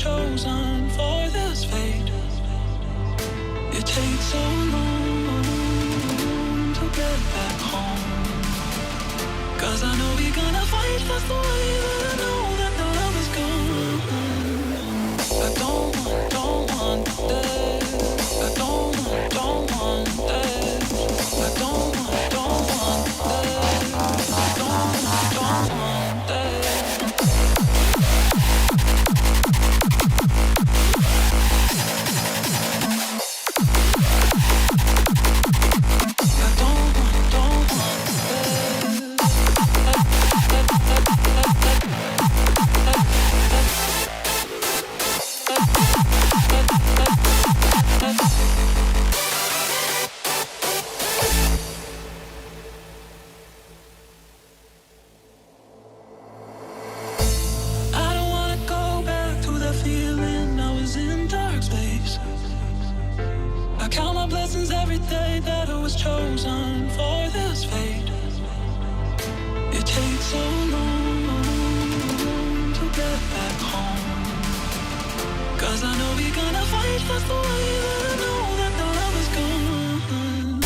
chosen for this fate. It takes so long to get back home. 'Cause I know we're gonna fight, that's the way that I know that the love is gone. I don't want that. I don't want that. I don't want that. I don't want that. Every day that I was chosen for this fate. It takes so long to get back home. 'Cause I know we're gonna fight, that's the way that I know that the love is gone.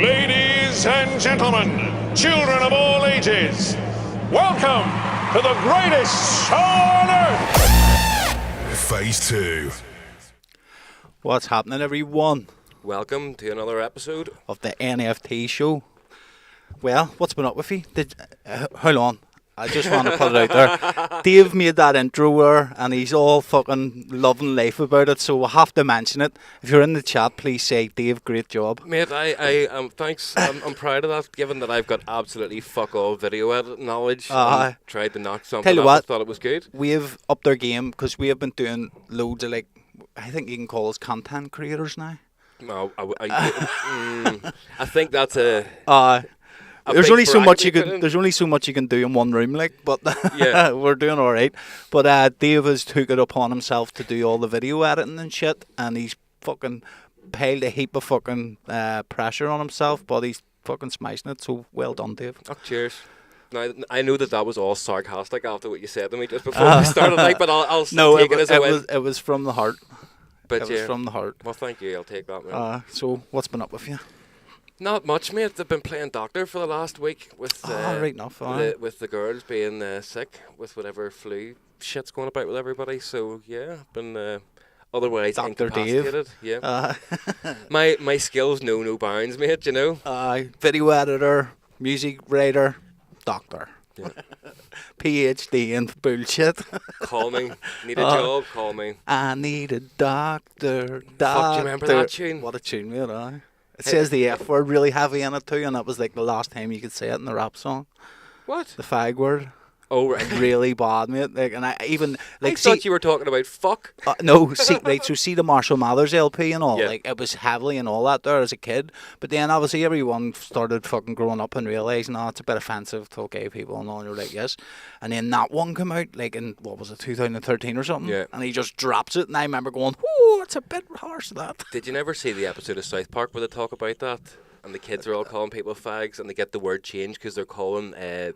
Ladies and gentlemen, children of all ages, welcome to the greatest show on earth! Phase 2. What's happening, everyone? Welcome to another episode Of the NFT Show. Well, what's been up with you? Hold on. I just want to put it out there. Dave made that intro there, and he's all fucking loving life about it, so we'll have to mention it. If you're in the chat, please say, Dave, great job. Mate, I thanks. I'm proud of that, given that I've got absolutely fuck all video editing knowledge. And tried to knock something Tell you up. what, I thought it was good. We've upped our game, because we have been doing loads of, like, I think you can call us content creators now. No, I think that's a There's only so much you bracket can. we put There's only so much you can do in one room, like. But Yeah. we're doing all right. But Dave has took it upon himself to do all the video editing and shit, and he's fucking piled a heap of fucking pressure on himself, but he's fucking smashing it. So well done, Dave. Oh, cheers. Now, I know that was all sarcastic after what you said to me just before we started, like, but I'll still take it as a win. It was from the heart. But It yeah, was from the heart. well, thank you. I'll take that, man. So what's been up with you? Not much, mate. They've been playing doctor for the last week with Right enough. with the girls being sick with whatever flu shit's going about with everybody. So yeah, been otherwise Dr. Dave. incapacitated. Yeah, my skills know no bounds, mate. You know. Video editor, music writer, doctor. Yeah. PhD in bullshit. Call me. Need a job. Call me. I need a doctor. Fuck, do you remember that tune? What a tune, mate. It says the F word really heavy in it too, and that was like the last time you could say it in the rap song. What? The fag word. Oh, right. Really bad, mate. Like, and I even like I thought you were talking about fuck. no, see, right, so see the Marshall Mathers LP and all, Yeah. like, it was heavily and all that there as a kid, but then obviously everyone started fucking growing up and realising, oh, it's a bit offensive to gay people and all, and you're like, yes, and then that one came out, like, in, what was it, 2013 or something, Yeah. and he just drops it, and I remember going, whoo, it's a bit harsh, that. Did you never see the episode of South Park where they talk about that? And the kids are all calling people fags, and they get the word changed because they're calling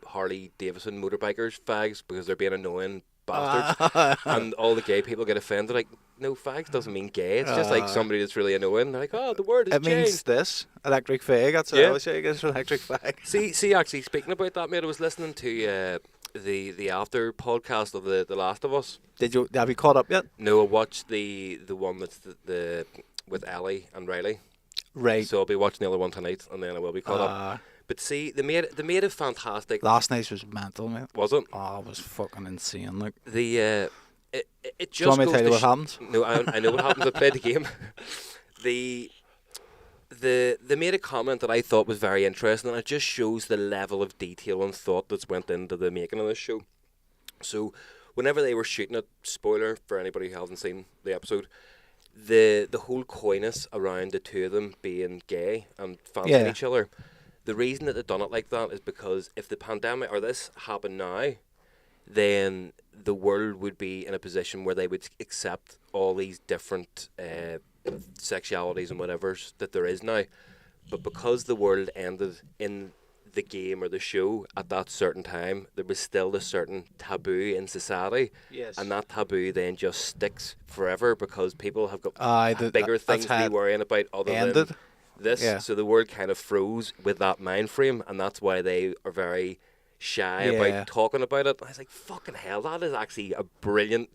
Harley Davidson motorbikers fags because they're being annoying bastards. And all the gay people get offended, like, no, fags doesn't mean gay. It's just like somebody that's really annoying. They're like, oh, the word is It changed. means this, electric fag, that's what I always say, it's electric fag. See, actually, speaking about that, mate, I was listening to the after podcast of the Last of Us. Have you caught up yet? No, I watched the one that's the with Ellie and Riley. Right. So I'll be watching the other one tonight, and then I will be caught up. But see, they made it fantastic. Last night's was mental, mate. Was it? Oh, it was fucking insane, like. It Do just you want me to goes tell you what sh- happens? No, I know what happens. I played the game. They made a comment that I thought was very interesting, and it just shows the level of detail and thought that's went into the making of this show. So, whenever they were shooting it, spoiler for anybody who hasn't seen the episode, the whole coyness around the two of them being gay and fancying Yeah. each other. The reason that they've done it like that is because if the pandemic or this happened now, then the world would be in a position where they would accept all these different sexualities and whatevers that there is now. But because the world ended in the game or the show at that certain time, there was still a certain taboo in society. Yes. And that taboo then just sticks forever because people have got bigger that's things to how be it worrying about other ended. than this. Yeah. So the world kind of froze with that mind frame, and that's why they are very shy Yeah. about talking about it. I was like, fucking hell, that is actually a brilliant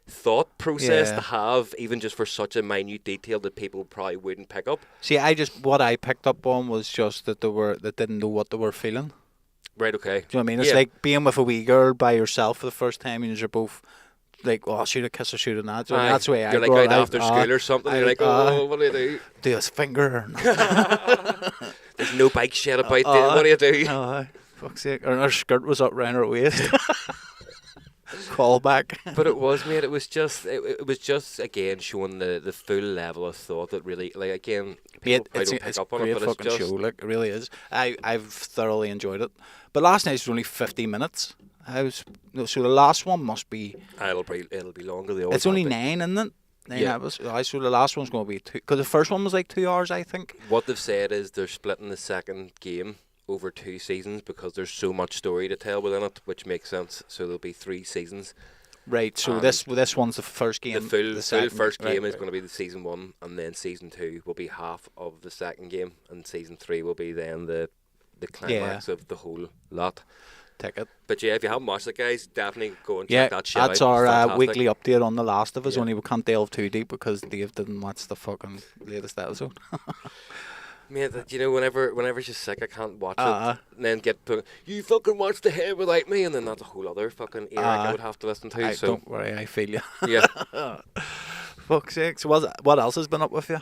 thought process Yeah. to have, even just for such a minute detail that people probably wouldn't pick up. See, what I picked up on was just that they didn't know what they were feeling. Right, okay. Do you know what I mean? It's Yeah. like being with a wee girl by yourself for the first time, and you're both like, "Oh, shoot a kiss or shoot a nut." So Aye. that's the way I You're like go. out after school or something. You're like, oh, what do you do? Do his finger. There's no bike shed about there. What do you do? Fuck's sake! Or her skirt was up round her waist. Call back. But it was, mate. It was just again showing the full level of thought that really, like, again, people Mate, probably don't pick up on great it, but it's fucking just show. Like, it really is. I've thoroughly enjoyed it. But last night's was only 50 minutes. So the last one must be. it'll be longer. They always It's only have to. 9, isn't it? 9 Yeah. hours. So the last one's going to be 2. Because the first one was like 2 hours, I think. What they've said is they're splitting the second game over 2 seasons because there's so much story to tell within it, which makes sense. So there'll be 3 seasons. Right. So this one's the first game. The full second, first game right, is going to be the season 1, and then season 2 will be half of the second game, and season 3 will be then the climax of the whole lot. Ticket. But yeah, if you haven't watched it, guys, definitely go and Yeah, check that shit out. that's our Fantastic. weekly update on The Last of Us. Yeah. Only we can't delve too deep because Dave didn't watch the fucking latest episode. Mate, you know, whenever she's sick, I can't watch it, and then you fucking watch The Head Without Me, and then that's a whole other fucking era I would have to listen to. So Don't worry, I feel you. yeah, Fuck's sake. So what else has been up with you?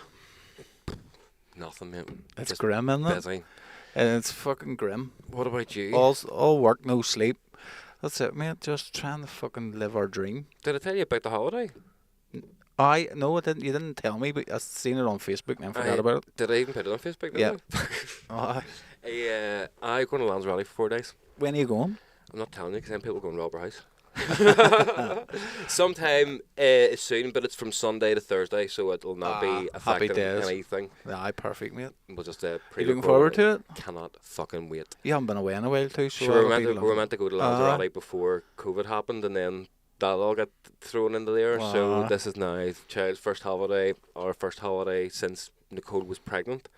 nothing, mate. It's Just grim, isn't it? busy. And it's fucking grim. What about you? All work, no sleep. That's it, mate. Just trying to fucking live our dream. Did I tell you about the holiday? No, I didn't. You didn't tell me, but I seen it on Facebook and I forgot about it. Did I even put it on Facebook? Yeah. I? I'm going to Lanzarote for 4 days. When are you going? I'm not telling you because then people go and rob our house. Sometime soon, but it's from Sunday to Thursday, so it'll not be happy affecting days. anything. Aye, perfect, mate. We'll just You looking forward to it? Cannot fucking wait. You haven't been away in a while too, so Sure, that'll be we were meant to go to Uh-huh. Lanzarote before COVID happened, and then that all got thrown into there. So Uh-huh. this is now child's first holiday, our first holiday since Nicole was pregnant.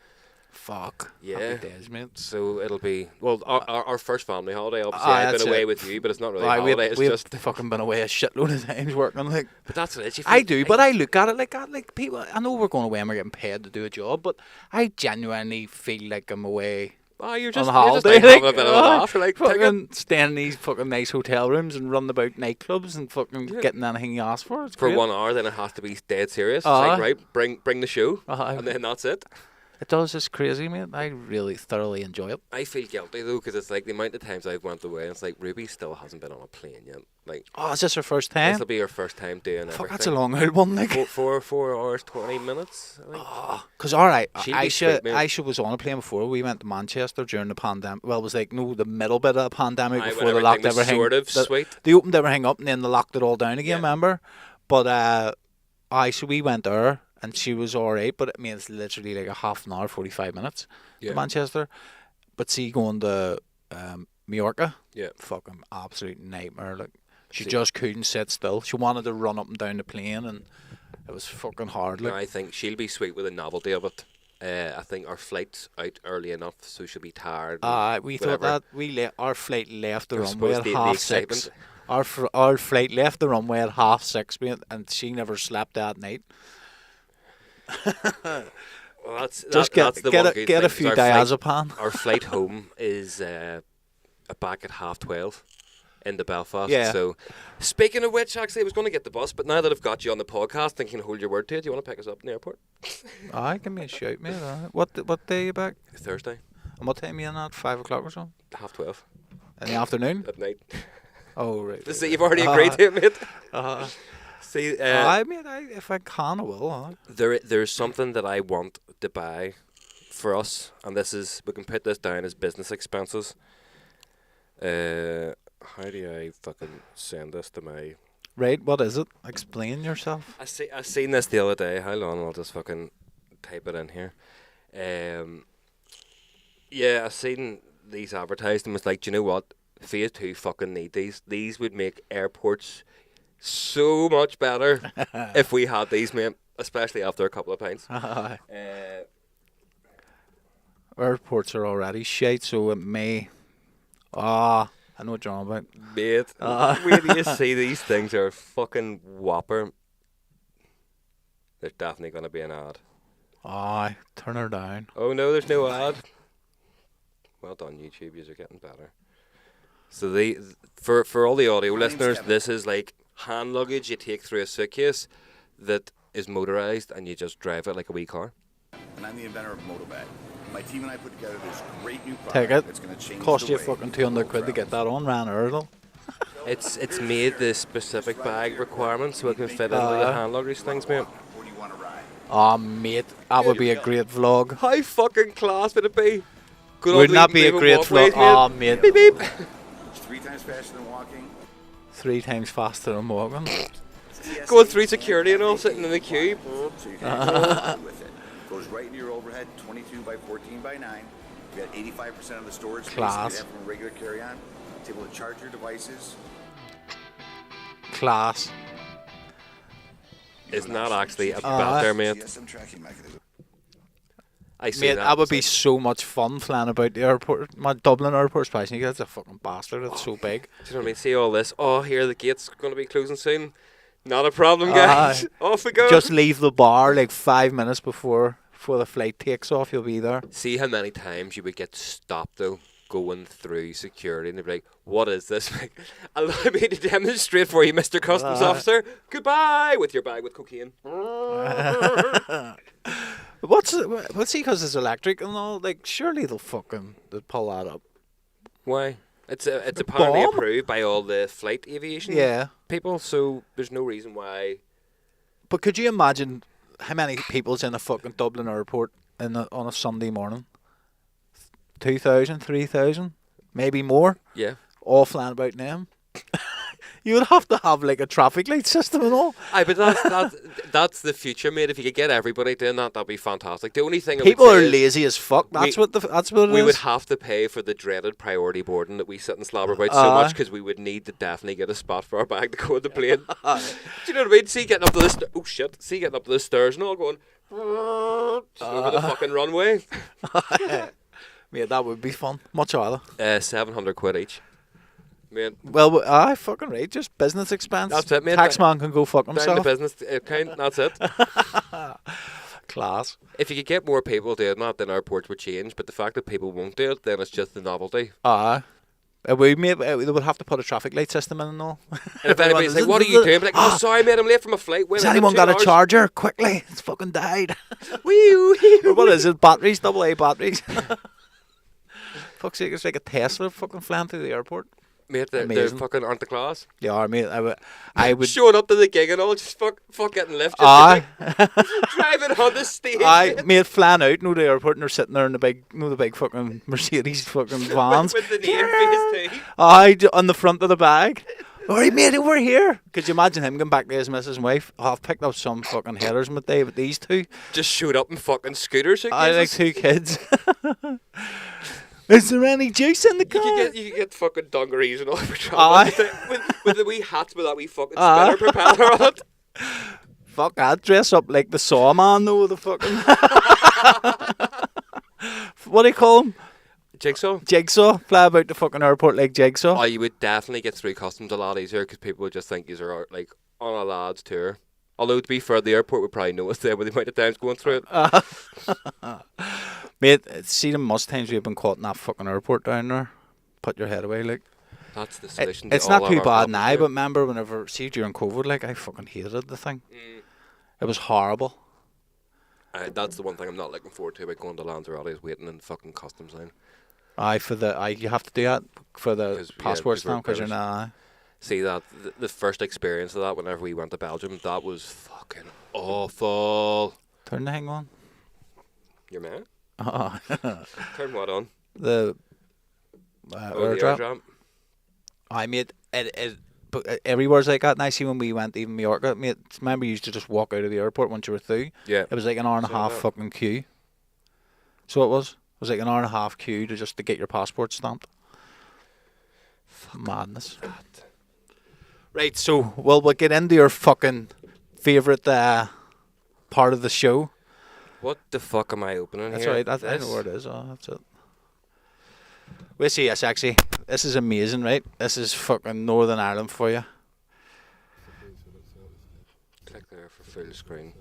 Fuck. Yeah. Happy days, mate. So it'll be, well, our first family holiday. Obviously, Aye, I've that's been away it. with you, but it's not really a Aye, holiday. It's we've just. fucking been away a shitload of times working. Like, But that's what it is. You I feel- do, but I look at it like people. I know we're going away and we're getting paid to do a job, but I genuinely feel like I'm away Oh, you're on just, a you're just holiday. like having a bit of a laugh. You're like, take it. fucking staying in these fucking nice hotel rooms and running about nightclubs and fucking getting anything you ask for. It's For great. 1 hour, then it has to be dead serious. It's Aye. like, right, bring the show, Aye. and then that's it. It does. It's crazy, mate. I really thoroughly enjoy it. I feel guilty though, because it's like the amount of times I've went away, and it's like Ruby still hasn't been on a plane yet. Like, Oh, is this her first time? this will be her first time doing Fuck, everything. that's a long old one, like. 4 hours 20 minutes. I think. Because, alright, She'll be Aisha, sweet, mate. Aisha was on a plane before. We went to Manchester during the pandemic. Well, it was like, no, the middle bit of the pandemic Aye, before when they locked everything was everything. sort of sweet. They opened everything up and then they locked it all down again, Yeah. remember? But, so we went there and she was alright, but I mean, it's literally like a half an hour, 45 minutes Yeah. to Manchester. But see, going to Mallorca, Yeah. fucking absolute nightmare. Like, she See- just couldn't sit still. She wanted to run up and down the plane and it was fucking hard. No, Like, I think she'll be sweet with the novelty of it. I think our flight's out early enough, so she'll be tired. and we thought whatever. that our flight left the I runway suppose at the half excitement. 6. Our flight left the runway at 6:30, mate, and she never slept that night. Well, that's Just that's the get one a good get thing, a 'cause few our flight- diazepam. Our flight home is back at 12:30 into Belfast. Yeah. So, speaking of which, actually, I was going to get the bus, but now that I've got you on the podcast and can hold your word to it, do you want to pick us up in the airport? Aye, give me a shout, mate. What day are you back? Thursday, And what time are you in at? 5 o'clock or so? 12:30 In the afternoon? at night. Oh, right. So you've already agreed to it, mate. See, I mean, if I can, I will. there's something that I want to buy for us, and this is, we can put this down as business expenses. How do I fucking send this to my? Right, what is it? Explain yourself. I seen this the other day. Hold on, I'll just fucking type it in here. Yeah, I seen these advertised and was like, do you know what? Phase 2 fucking need these. These would make airports so much better if we had these, mate. Especially after a couple of pints. Airports are already shite, so it may. I know what you're on about. Mate, wait till you see these things are fucking whopper. There's definitely going to be an ad. Aye, turn her down. Oh no, there's no ad. Well done, YouTube. You're getting better. So for all the audio listeners, this is like hand luggage you take through a suitcase that is motorized, and you just drive it like a wee car. And I'm the inventor of Motobag. My team and I put together this great new product. Take it. That's going to change Cost the you way fucking the world 200 quid to get that on, Ran Erdl. It's made the specific bag requirement so it can fit into the hand luggage things, mate. Or do you want to ride? Oh, mate, that would be a great vlog. How fucking class would it be? Good old Wouldn't that be a leaving great walkways, vlog? Oh, mate. Beep beep. It's 3 times faster than walking. 3 times faster than walking. Going through security and all, sitting in the queue. So you can do with it. Goes right into your overhead, 22 by 14 by 9. You got 85% of the storage space Class. you have from a regular carry-on. It's able to charge your devices. Class. Isn't that actually a better, mate? GSM tracking mechanism. I see Mate, that would be It's so much fun flying about the airport. My Dublin airport, especially, that's a fucking bastard. It's so big. like, do you know what I mean? See all this? Oh, here the gate's going to be closing soon. Not a problem, guys. Off we go. Just leave the bar like 5 minutes before the flight takes off. You'll be there. See how many times you would get stopped though going through security, and they'd be like, "What is this?" Like, allow me to demonstrate for you, Mr. Customs Officer. Goodbye with your bag with cocaine. What's see? Because it's electric and all. Like, surely they'll pull that up. Why? It's apparently bomb? approved by all the flight aviation Yeah. people, so there's no reason why. But could you imagine how many people's in a fucking Dublin airport on a Sunday morning? 2,000, 3,000, maybe more. Yeah. All flying about them. You would have to have like a traffic light system and all. Aye, but that's the future, mate. If you could get everybody doing that, that'd be fantastic. The only thing People I would are say is lazy as fuck. That's what it we is. would have to pay for the dreaded priority boarding that we sit and slobber about so Aye. much, because we would need to definitely get a spot for our bag to go on the plane. Do you know what I mean? See getting up to the See getting up to the stairs and all going over the fucking runway. Yeah, that would be fun. Much either. 700 quid each. Mate, Well, I fucking right. Just business expense. That's it, mate. Taxman can go fuck down the himself. business account, that's it. Class. If you could get more people doing that, then airports would change. But the fact that people won't do it, then it's just the novelty. Aye. We mate, they would have to put a traffic light system in and all. And if anybody's like, what are you doing? I'm like, oh, sorry, mate, I'm late for my flight. Wait, Has anyone got a charger? Quickly, it's fucking died. Wee. Or what is it? Batteries, AA batteries. Fuck's sake, it's like a Tesla fucking flying through the airport. Mate, they're Amazing. fucking aren't the class. Yeah, mate, I would. Showing up to the gig and all, just fuck getting lifted. Aye. Driving on the stage. I mate flying out, the airport, and they're sitting there in the big, the big fucking Mercedes fucking vans. with the name face too. Aye, on the front of the bag. Alright, mate, over here. Could you imagine him going back to his missus and wife? Oh, I've picked up some fucking headers in my day, but these two. Just showed up in fucking scooters. I like 2 kids. Is there any juice in the car? You could get fucking dungarees and all for Aye. travel. with the wee hats with that wee fucking spinner propeller on it. Fuck, I'd dress up like the Sawman though, the fucking... What do you call him? Jigsaw? Jigsaw. Fly about the fucking airport like Jigsaw. Oh, you would definitely get through customs a lot easier because people would just think you are like on a lad's tour. Although to be fair, the airport would probably know us there with the amount of times going through it. Mate, see them most times we've been caught in that fucking airport down there. Put your head away, like. That's the solution. to It's all not of too our bad problems now, here. but remember whenever, see during COVID, like, I fucking hated the thing. It was horrible. That's the one thing I'm not looking forward to about going to Lanzarote is waiting in the fucking customs line. You have to do that for the 'Cause, yeah, passport 'cause we're stamp because you're British. not. See that the first experience of that whenever we went to Belgium, that was fucking awful. Turn the thing on. Your man? Oh, Turn what on? the The airdrop. airdrop. I made it. But everywhere's like that. And I see when we went even Mallorca, mate. Remember, you used to just walk out of the airport once you were through. Yeah. It was like an hour and a Saw half that. fucking queue. So it was. It was like an hour and a half queue to get your passport stamped. Madness. Right, so we'll get into your fucking favourite part of the show. What the fuck am I opening That's here? right. I know where it is. Oh, that's it. We'll see, sexy. This is amazing, right? This is fucking Northern Ireland for you. Click there for full screen.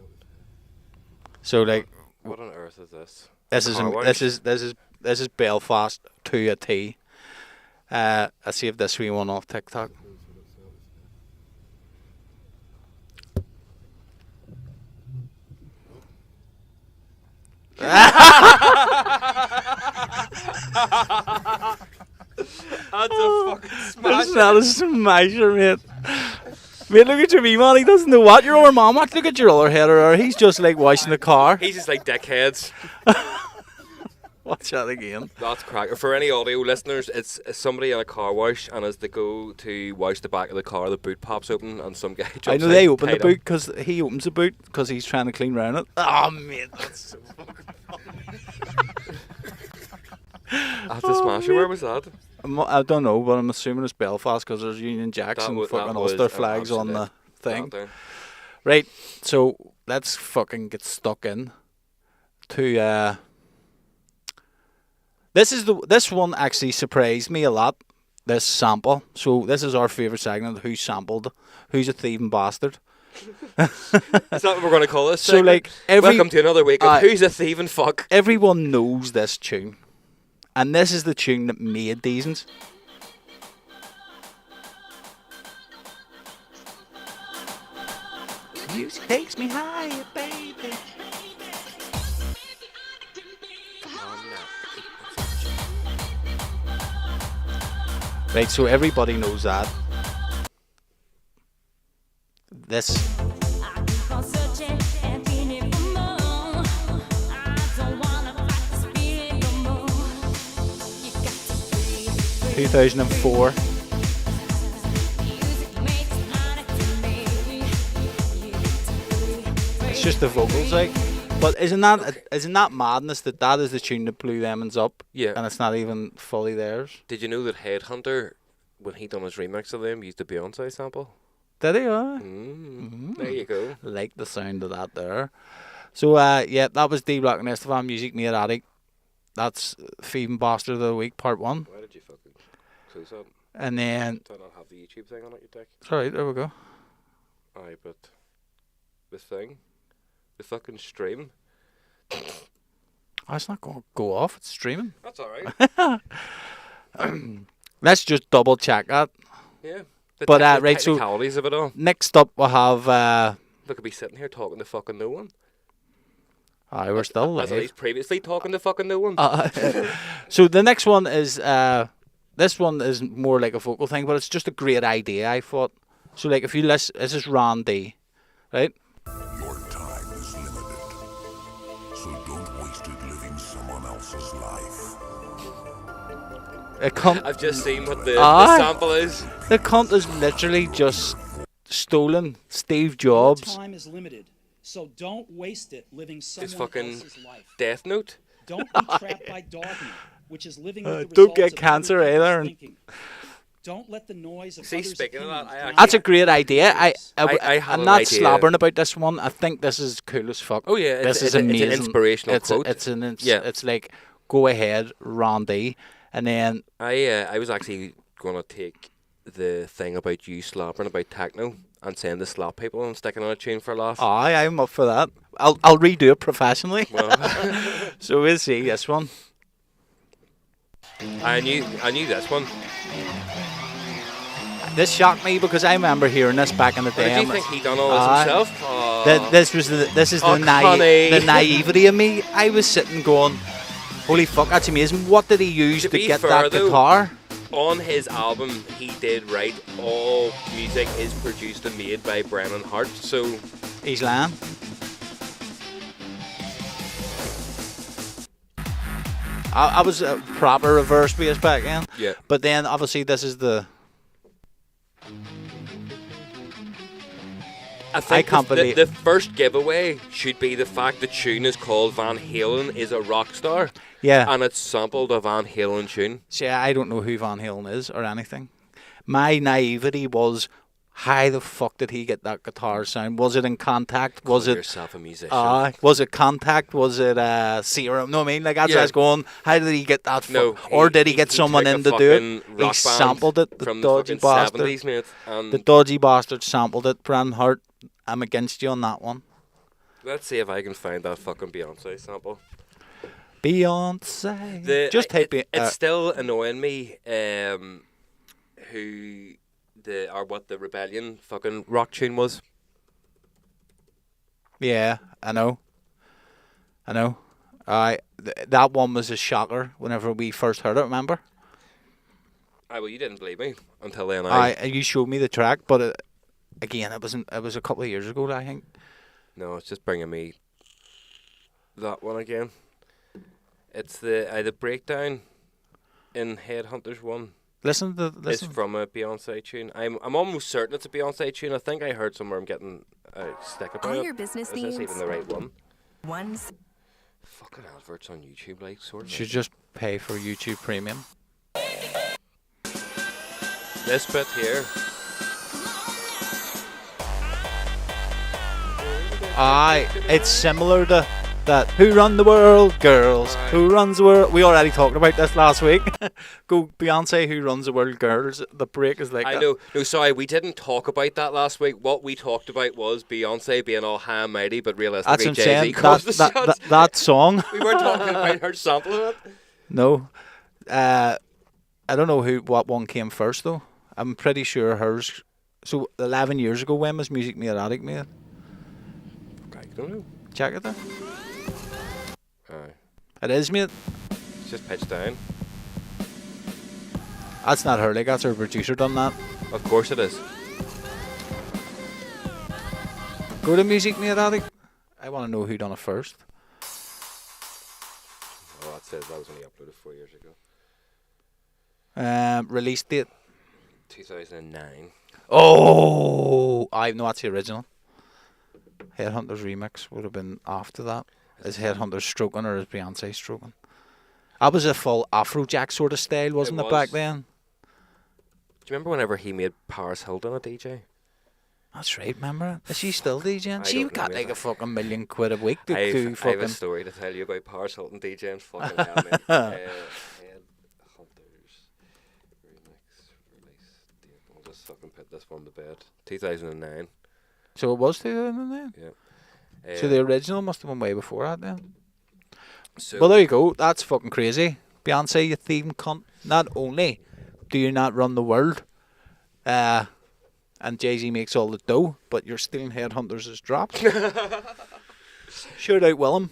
So like, What on earth is this? this is Car this is Belfast to a T. I saved this wee one off TikTok. That's a fucking smash. That's not a smasher, mate. Mate, look at your wee man. He doesn't know what your other mom. Look at your other header. He's just like washing the car. He's just like dickheads. Watch that again. That's crack. For any audio listeners, it's somebody in a car wash, and as they go to wash the back of the car, the boot pops open, and some guy jumps I know out they open the tied boot up. because he opens the boot because he's trying to clean around it. Oh, mate, that's so fucking That's a smasher. Where was that? I don't know, but I'm assuming it's Belfast because there's Union Jacks and fucking Ulster flags on the thing. Right, so let's fucking get stuck in to this one actually surprised me a lot. This sample. So this is our favourite segment. Who sampled? Who's a thieving bastard? Is that what we're going to call this? So, segment? like, welcome to another week of Who's a Thieving Fuck. Everyone knows this tune, and this is the tune that made Deasons. Music takes me higher, baby. Right, so everybody knows that. This. I keep on searching and feeling for more. I don't wanna fight this feeling no more. You got to breathe. 2004. Music makes honey to me. You got to breathe. It's just the vocals, like. But isn't that madness that is the tune that blew Lemons up? Yeah. And it's not even fully theirs. Did you know that Headhunter, when he done his remix of them, used a Beyonce sample? Did he? There you go. Like the sound of that there. So yeah, that was D Block and Estevan Music Made Attic. That's Thieving Bastard of the Week, part 1. Why did you fucking close up? And then Do I not have the YouTube thing on it, you dick? sorry, there we go. Aye, but the thing, the fucking stream. Oh, it's not going to go off. It's streaming. That's alright. Let's just double check that. Yeah. But, The right, so- technicalities of it all. Next up, we'll have. Look at me sitting here talking to fucking no one. We're still As at live. least previously talking to fucking no one. So the next one is. This one is more like a vocal thing, but it's just a great idea, I thought. So, like, if you listen, this is Randy, right? Your time is limited, so don't waste it living someone else's life. It come, I've just seen what the Aye. sample is. the cunt is literally just stolen Steve Jobs. Your time is limited, so don't waste it living someone It's fucking else's life. Death Note. Don't be trapped by dogma, which is living with the Don't results get of cancer other people's either. thinking. Don't let the noise of See, others' speaking of that, opinions I drown actually- That's a out great your idea. I had I'm an not idea. slobbering about this one. I think this is cool as fuck. Oh, yeah, this it's is an amazing. inspirational it's quote. Yeah. It's like, go ahead, Randy, and then I was actually gonna take the thing about you slobbering about techno and saying to slap people and sticking on a tune for a laugh. I'm up for that. I'll redo it professionally. Well, So we'll see this one. I knew this one. This shocked me because I remember hearing this back in the Did day. you think he done all this Aye. himself? Oh. This is Oh, the, Connie. the naivety of me. I was sitting going, holy fuck, that's amazing. What did he use To to be get fair, that though, guitar? On his album, he did write all music is produced and made by Brennan Hart. So He's lying. I was a proper reverse bass back then. Yeah. But then obviously this is the. I think can't believe- the first giveaway should be the fact the tune is called Van Halen is a rock star. Yeah. And it's sampled a Van Halen tune. See, I don't know who Van Halen is or anything. My naivety was, how the fuck did he get that guitar sound? Was it in Contact? Was Call it? yourself a musician? Was it Contact? Was it Serum? No, I mean, like that's what I was going. How did he get that? No, or did he get someone took in a to do it? fucking He rock band sampled it. The from dodgy the fucking bastard. 70s, mate. And The dodgy bastard sampled it. Brennan Hart, I'm against you on that one. let's see if I can find that fucking Beyonce sample. Beyonce. Just type it. It's still annoying me what the Rebellion fucking rock tune was. Yeah, I know. That one was a shocker whenever we first heard it. Remember? Aye, well, you didn't believe me until then. You showed me the track, but again, it was a couple of years ago, I think. No, it's just bringing me that one again. It's the breakdown in Headhunters 1. Listen. It's from a Beyonce tune. I'm almost certain it's a Beyonce tune. I think I heard somewhere I'm getting a stick about All it. your business Is this needs. even the right one? One's Fucking adverts on YouTube, like, sort of. Should just pay for YouTube Premium. This bit here. It's similar to that. Who run the world, girls? Aye. Who runs the world? We already talked about this last week. Go Beyonce, who runs the world, girls. The break is like I that. know. No, sorry, we didn't talk about that last week. What we talked about was Beyonce being all high and mighty, but That's realistically, what I'm Jay-Z saying. calls the shots. That song. We weren't talking about her sampling it. No. I don't know what one came first though. I'm pretty sure hers. So 11 years ago, when was Music Made Attic made? I don't know. Check it there. Aye. It is, mate. It's just pitched down. That's not her. Like that's her producer done that. Of course it is. Go to Music Made Attic. I want to know who done it first. Oh, that says that was only uploaded 4 years ago. Release date. 2009. Oh, I know that's the original. Headhunters remix would have been after that. Is Headhunters stroking or is Beyonce stroking? That was a full Afrojack sort of style, wasn't it, back was. then? Do you remember whenever he made Paris Hilton a DJ? That's right, remember? Is she still DJing? I She don't know, got mate. like a fucking $1 million a week to do I have a fucking. story to tell you about Paris Hilton DJing. Fucking hell, man. Headhunters remix release date. I'll just fucking put this one to bed. 2009. So it was 2009? Yeah. So the original must have been way before that then. So Well, there you go. That's fucking crazy. Beyonce, you thieving cunt. Not only do you not run the world? And Jay-Z makes all the dough, but you're stealing Headhunters' drops. Shout out Willem.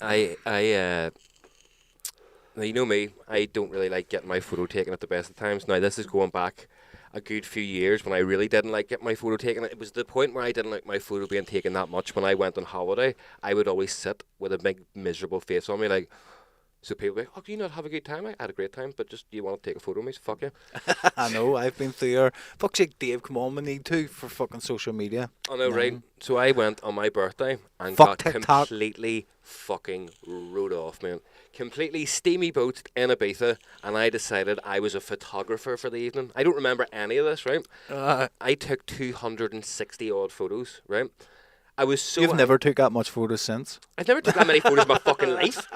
Now, you know me, I don't really like getting my photo taken at the best of times. Now, this is going back a good few years when I really didn't like getting my photo taken. It was the point where I didn't like my photo being taken that much. When I went on holiday, I would always sit with a big miserable face on me, like, so people would be like, oh, do you not have a good time? I had a great time, but just, do you want to take a photo of me? So fuck you. I know, I've been through your... Fuck's sake, Dave, come on, we need to for fucking social media. I know, right? So I went on my birthday and Fuck got TikTok. completely fucking rode off, man. Completely steamy boat in Ibiza, and I decided I was a photographer for the evening. I don't remember any of this, right? I took 260 odd photos, right? I was so... You've never took that much photos since. I've never took that many photos in my fucking life.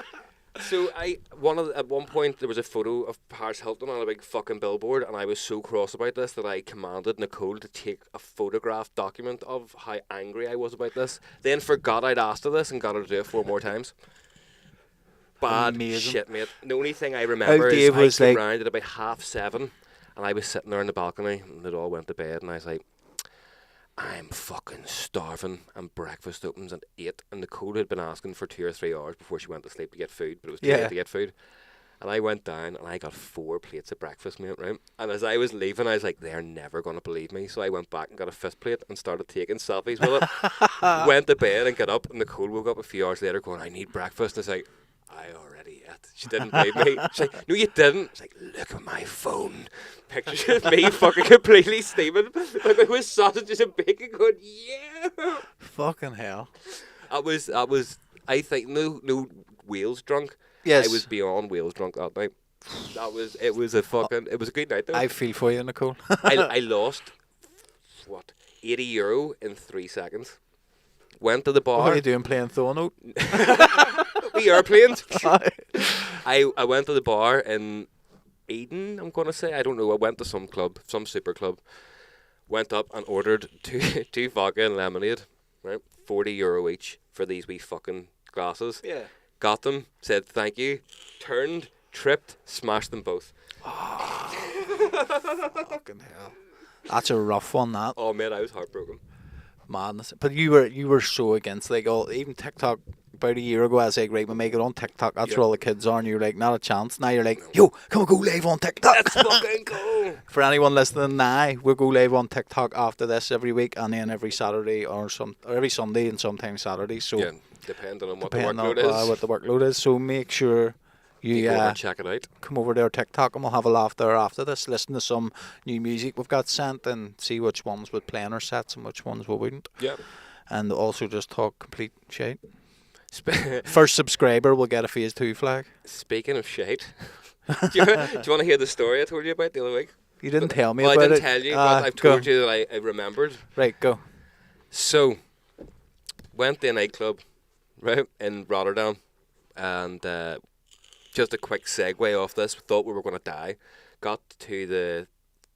So at one point there was a photo of Paris Hilton on a big fucking billboard, and I was so cross about this that I commanded Nicole to take a photograph document of how angry I was about this. Then forgot I'd asked her this and got her to do it 4 more times. Bad Amazing. shit, mate. The only thing I remember is Dave I was came like- round at about 7:30, and I was sitting there on the balcony, and it all went to bed, and I was like, I'm fucking starving, and breakfast opens at 8, and Nicole had been asking for 2 or 3 hours before she went to sleep to get food, but it was too late to get food. And I went down, and I got 4 plates of breakfast, mate, right? And as I was leaving, I was like, they're never going to believe me. So I went back and got a 5th plate and started taking selfies with it. Went to bed and got up, and Nicole woke up a few hours later going, I need breakfast. And I was like, I already ate. She didn't believe me. She's like, no, you didn't. She's like, look at my phone. Pictures of me fucking completely steaming. Like with sausages and bacon going, yeah. Fucking hell. That was, I think, no wheels drunk. Yes. I was beyond wheels drunk that night. It was a good night though. I feel for you, Nicole. I lost, what, €80 in 3 seconds. Went to the bar. What are you doing playing Thornote? The airplanes. I went to the bar in Eden, I'm going to say. I don't know. I went to some club, some super club. Went up and ordered two vodka and lemonade, right? €40 each for these wee fucking glasses. Yeah. Got them, said thank you, turned, tripped, smashed them both. Fucking hell. That's a rough one, that. Oh, man, I was heartbroken. Madness. But you were so against, like, all, even TikTok. About a year ago, I was like, right, we'll make it on TikTok. That's where all the kids are. And you're like, not a chance. Now you're like, yo, come on, go live on TikTok. Let's fucking go. For anyone listening now, we'll go live on TikTok after this every week, and then every Saturday or every Sunday and sometimes Saturday. So Yeah, depending on what the depending workload on is. what the workload is. So make sure you go over and check it out. come over to our TikTok, and we'll have a laugh there after this. Listen to some new music we've got sent and see which ones would play in our sets and which ones we wouldn't. Yeah. And also just talk complete shit. First subscriber will get a phase 2 flag. Speaking of shite, do you want to hear the story I told you about the other week? You didn't tell me Well, about I didn't it. tell you, but I've go. told you that I remembered. Right, go. So, went to a nightclub, right, in Rotterdam, and just a quick segue off this, thought we were going to die. Got to the...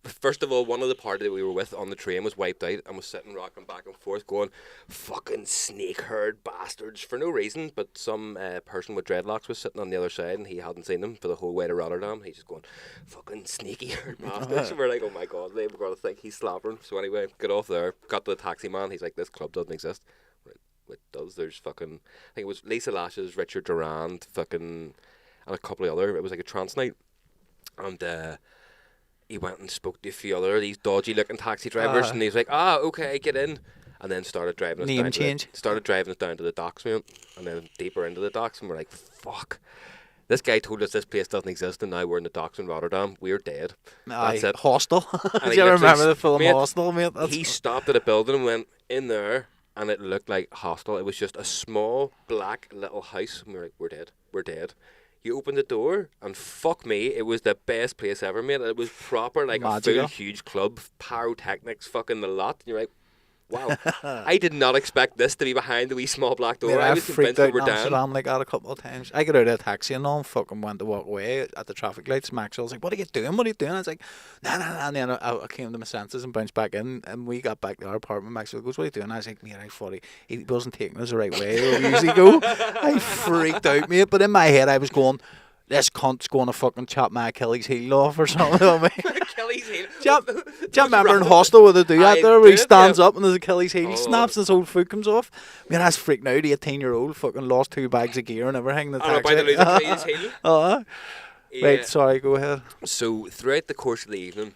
First of all, one of the party that we were with on the train was wiped out and was sitting rocking back and forth going, fucking snake-haired bastards, for no reason, but some person with dreadlocks was sitting on the other side and he hadn't seen them for the whole way to Rotterdam. He's just going, fucking sneaky-haired bastards. And we're like, oh my god, they were going to think he's slapping. So anyway, got off there, got to the taxi man, he's like, this club doesn't exist. It does, there's fucking, I think it was Lisa Lash's, Richard Durand, fucking, and a couple of other, it was like a trance night. And he went and spoke to a few other these dodgy looking taxi drivers, and he was like, okay, get in, and then started driving us Name down change. started driving us down to the docks, mate, and then deeper into the docks, and we're like, fuck, this guy told us this place doesn't exist, and now we're in the docks in Rotterdam. We're dead. That's it. Hostel. And Do he you literally remember the film mate, Hostel, mate? That's he stopped at a building and went in there, and it looked like Hostel. It was just a small black little house, and we were like, we're dead. You opened the door, and fuck me, it was the best place ever, mate. It was proper, like Magical. a full, huge club, pyrotechnics, fucking the lot. And you're like, wow. I did not expect this to be behind the wee small black door. Mate, I I was freaked convinced out we in were down. Amsterdam like that a couple of times. I got out of a taxi and all and fucking went to walk away at the traffic lights. Maxwell was like, what are you doing? What are you doing? I was like, nah. And then I came to my senses and bounced back in, and we got back to our apartment. Maxwell goes, what are you doing? I was like, mate, I thought he wasn't taking us the right way we usually go. I freaked out, mate. But in my head, I was going, this cunt's going to fucking chop my Achilles heel off or something. I mean, Achilles heel. do you remember in Hostel where they do that I there, where he did, stands yeah. up and his Achilles heel Oh. snaps and his whole foot comes off? I mean, that's freaking out. 18-year-old fucking lost 2 bags of gear and everything. In the I'm about to lose taxi. Achilles heel. Uh-huh. Right, sorry, go ahead. So throughout the course of the evening,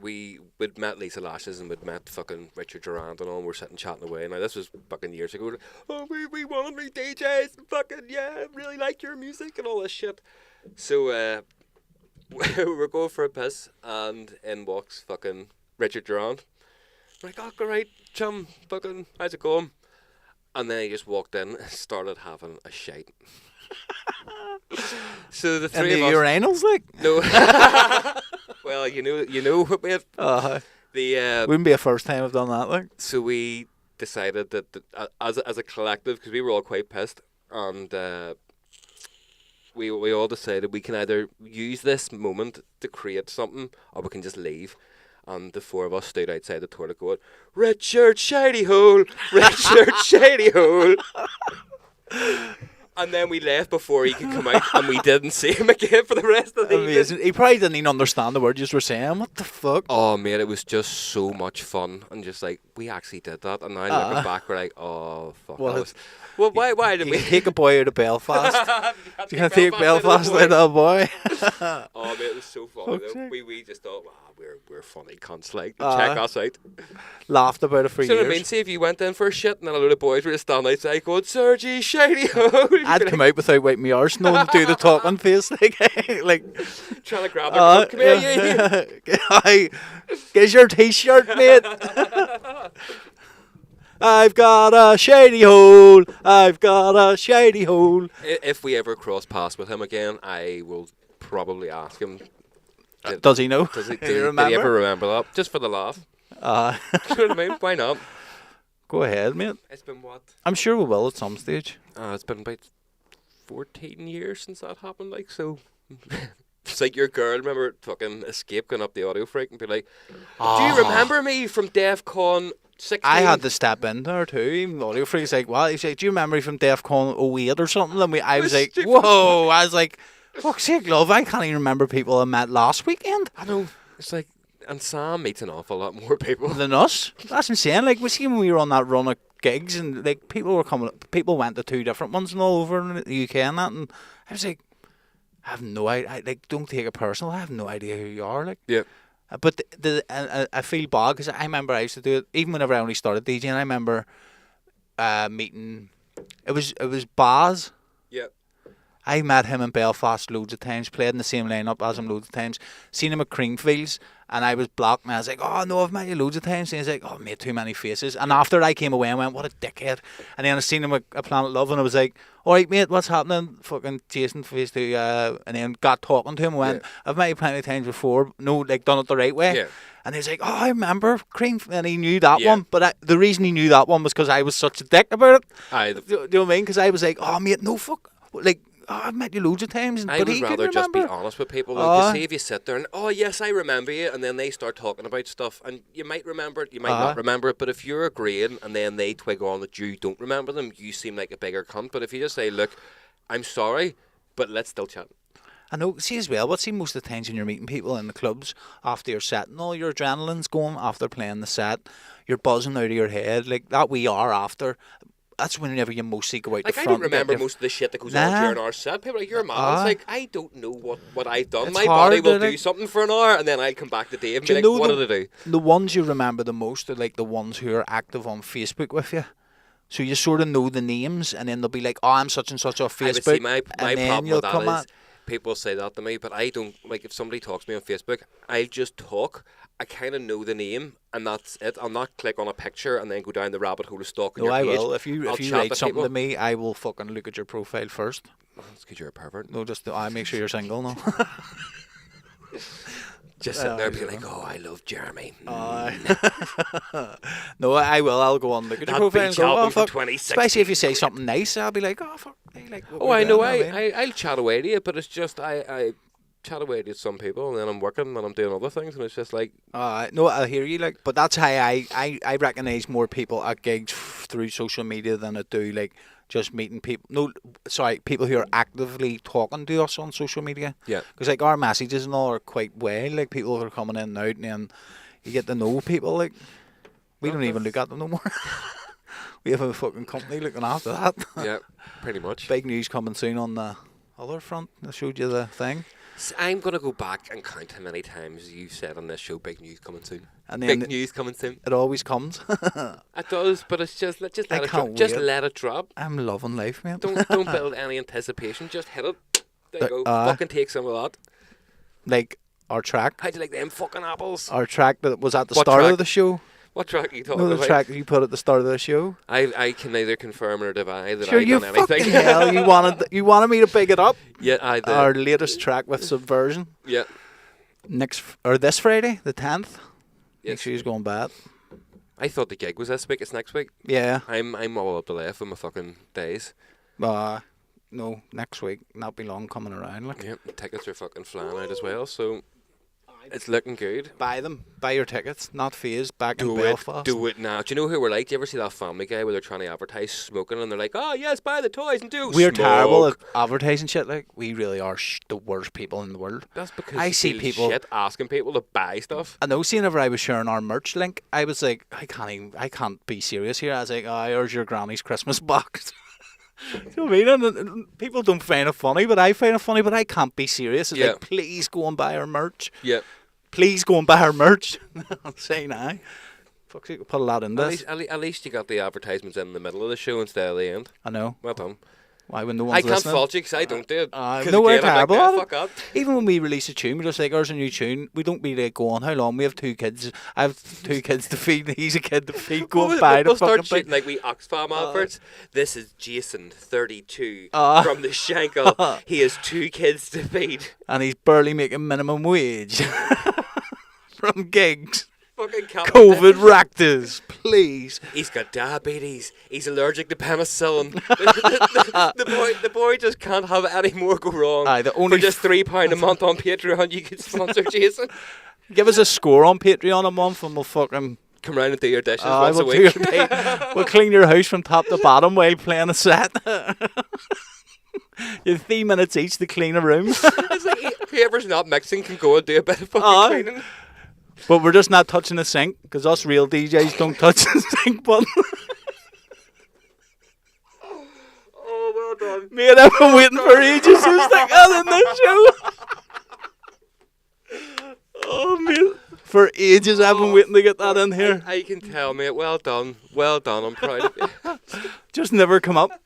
we'd met Lisa Lashes and we'd met fucking Richard Durand and all, and we're sitting chatting away. Now this was fucking years ago. Oh, we want to be DJs and fucking, yeah, really like your music and all this shit. So we're going for a piss and in walks fucking Richard Durand. I'm like, oh, great, chum, fucking, how's it going? And then he just walked in and started having a shite. So the And three the of us... urinals, like? No. Well, you know, mate. The Wouldn't be a first time I've done that, like. so we decided that as a collective, because we were all quite pissed, and we all decided we can either use this moment to create something, or we can just leave. And the four of us stood outside the toilet going, Richard Shady Hole, Richard Shady Hole. And then we left before he could come out, and we didn't see him again for the rest of the evening. Amazing. He probably didn't even understand the words you were saying. What the fuck? Oh, mate, it was just so much fun. And just like, we actually did that. And now looking back, we're like, oh, fuck. Well, That was, well, why did You we? can take a boy out of Belfast. You can take Belfast out out of a boy. Oh, mate, it was so funny. Fuck's Though. sake. We just thought, wow, we're funny cunts. Like, check us out. Laughed about it for So years. I mean, see if you went in for a shit and then a load of boys were just standing outside going, Sergi, Shady Ho. I'd come out without wiping my arse, no one to do the talking face, like, Trying to grab their coat. Come here, you. Hey, get your t-shirt, mate. I've got a shady hole. I've got a shady hole. If we ever cross paths with him again, I will probably ask him. Does he know? Does he, Do did, you he, remember? did he ever remember that? Just for the laugh. Do you know what I mean? Why not? Go ahead, mate. It's been what? I'm sure we will at some stage. It's been about 14 years since that happened, like, so... It's like your girl, remember, fucking Escape going up the Audio Freak and be like, do you remember me from DEF CON 16? I had to step in there too. Even the Audio Freak's like, well, he's like, do you remember me from DEF CON 08 or something? And I was like, stupid. whoa. I was like, fuck's sake, love, I can't even remember people I met last weekend I know. It's like, and Sam meets an awful lot more people. than us. That's insane. Like, we see when we were on that run of gigs and like people went to 2 different ones and all over in the UK and that, and I was like, I have no idea. Like, don't take it personal. I have no idea who you are. Like, Yeah. but I feel bad because I remember I used to do it even whenever I only started DJing. I remember meeting. It was Baz. Yeah. I met him in Belfast loads of times. Played in the same lineup as him loads of times. Seen him at Creamfields, and I was blocked. And I was like, "Oh no, I've met you loads of times." And he's like, "Oh, mate, too many faces." And after I came away, I went, "What a dickhead." And then I seen him at Planet Love, and I was like, "All right, mate, what's happening?" Fucking Jason face to, and then got talking to him. And went, "I've met you plenty of times before. No, like done it the right way." Yeah. And he's like, "Oh, I remember Cream," and he knew that Yeah. one. But the reason he knew that one was because I was such a dick about it. I Do you know what I mean? Because I was like, "Oh, mate, no fuck." Like, oh, I've met you loads of times, but would he rather couldn't just be remember. honest with people. Like, you see, if you sit there and, oh, yes, I remember you, and then they start talking about stuff, and you might remember it, you might not remember it, but if you're agreeing and then they twig on that you don't remember them, you seem like a bigger cunt. But if you just say, look, I'm sorry, but let's still chat. I know, see as well, most of the times when you're meeting people in the clubs after your set and all your adrenaline's going after playing the set, you're buzzing out of your head, like that we are after. That's whenever you mostly go out Like, the I front. don't remember most of the shit that goes on during our set. People are like, you're a man. It's like, I don't know what I've done. It's My hard, body will isn't do it? something for an hour, and then I'll come back to Dave and Do be you like, know what did I do? The ones you remember the most are like the ones who are active on Facebook with you. So you sort of know the names, and then they'll be like, "Oh, I'm such and such off I would Facebook," see my and then problem you'll with come that is at. people say that to me, but I don't, like, if somebody talks to me on Facebook, I'll just talk. I kind of know the name, and that's it. I'll not click on a picture and then go down the rabbit hole of stalking No, your I page. will. If you I'll chat write something people. to me, I will fucking look at your profile first. That's because you're a pervert. No, just I make sure you're single. No. Just sitting there being like, oh, I love Jeremy. No, I will. I'll go on, look at your That profile and beach go, album "Oh from fuck." 2016. Especially if you say something nice, I'll be like, "Oh fuck." Like, what Oh, we're I know. doing, I'll chat away to you, but it's just, chat away to some people, and then I'm working and I'm doing other things, and it's just like, No, I hear you, like, but that's how I recognise more people at gigs through social media than I do like just meeting people. No, sorry, people who are actively talking to us on social media. Yeah. Because like our messages and all are quite well. Like people are coming in and out, and then you get to know people. Like we don't even look at them no more. We have a fucking company looking after that. yeah, pretty much. Big news coming soon on the other front. I showed you the thing. So I'm gonna go back and count how many times you've said on this show, "Big news coming soon." And then Big news coming soon. It always comes. It does, but it's just let I it drop. can't Just wait. let it drop. I'm loving life, man. Don't build any anticipation. Just hit it. There you go. Uh, Fucking take some of that. Like our track. How'd you like them fucking apples? Our track that was at the What start track? of the show. What track are you talking No, the about? track you put at the start of the show. I can neither confirm or deny that Sure, I've you done anything. fucking hell. You wanted me to pick it up. Yeah, I did. Our latest track with Subversion. Yeah. This Friday, the 10th. Yes. Make sure he's going bad. I thought the gig was this week. It's next week. Yeah. I'm all up the left with my fucking days. No, next week. Not be long coming around. Like, Yep, the tickets are fucking flying out as well, so it's looking good. buy them. Buy your tickets. Not Fazed back in Do Belfast. it now. Do you know who we're like? Do you ever see that Family Guy where they're trying to advertise smoking and they're like, "Oh yes, buy the toys and do." We're smoke." terrible at advertising shit. Like we really are the worst people in the world. That's because I you see feel people. shit asking people to buy stuff. I know. Seeing whenever I was sharing our merch link, I was like, I can't be serious here. I was like, here's your granny's Christmas box. Do you know what I mean? And people don't find it funny, but I find it funny. But I can't be serious. It's Yeah. like, please go and buy our merch. Yeah. Please go and buy our merch. I'll say now. Fuck's sake, put a lot in At this. least, at least you got the advertisements in the middle of the show instead of the end. I know. Well done. Why when no I one's can't listening? fault you because I don't do it. 'Cause No, we're again, I'm like, terrible "Yeah, at it." fuck up. Even when we release a tune, we're just like, "There's a new tune." We don't be like going, "How long?" We have 2 kids. I have 2 kids to feed. He's a kid to feed. Go and buy the We'll start fucking thing. shooting like we Oxfam adverts. This is Jason, 32, Uh. from the Shankill. He has 2 kids to feed. And he's barely making minimum wage from gigs. Fucking COVID racked us, please. He's got diabetes. He's allergic to penicillin. the boy just can't have any more go wrong. Aye, the only For just £3 a month on Patreon, you can sponsor Jason. Give us a score on Patreon a month, and we'll fucking. Come round and do your dishes once a We'll, do week. we'll clean your house from top to bottom while playing a set. You have 3 minutes each to clean a room. It's like whoever's not mixing can go and do a bit of fucking Aye. cleaning. But we're just not touching the sink, because us real DJs don't touch the sink button. Oh, well done. Mate, I've been waiting for ages to stick that in this show. Oh, mate. For ages I've been waiting to get that in here. I can tell, mate. Well done. Well done. I'm proud of you. Just never come up.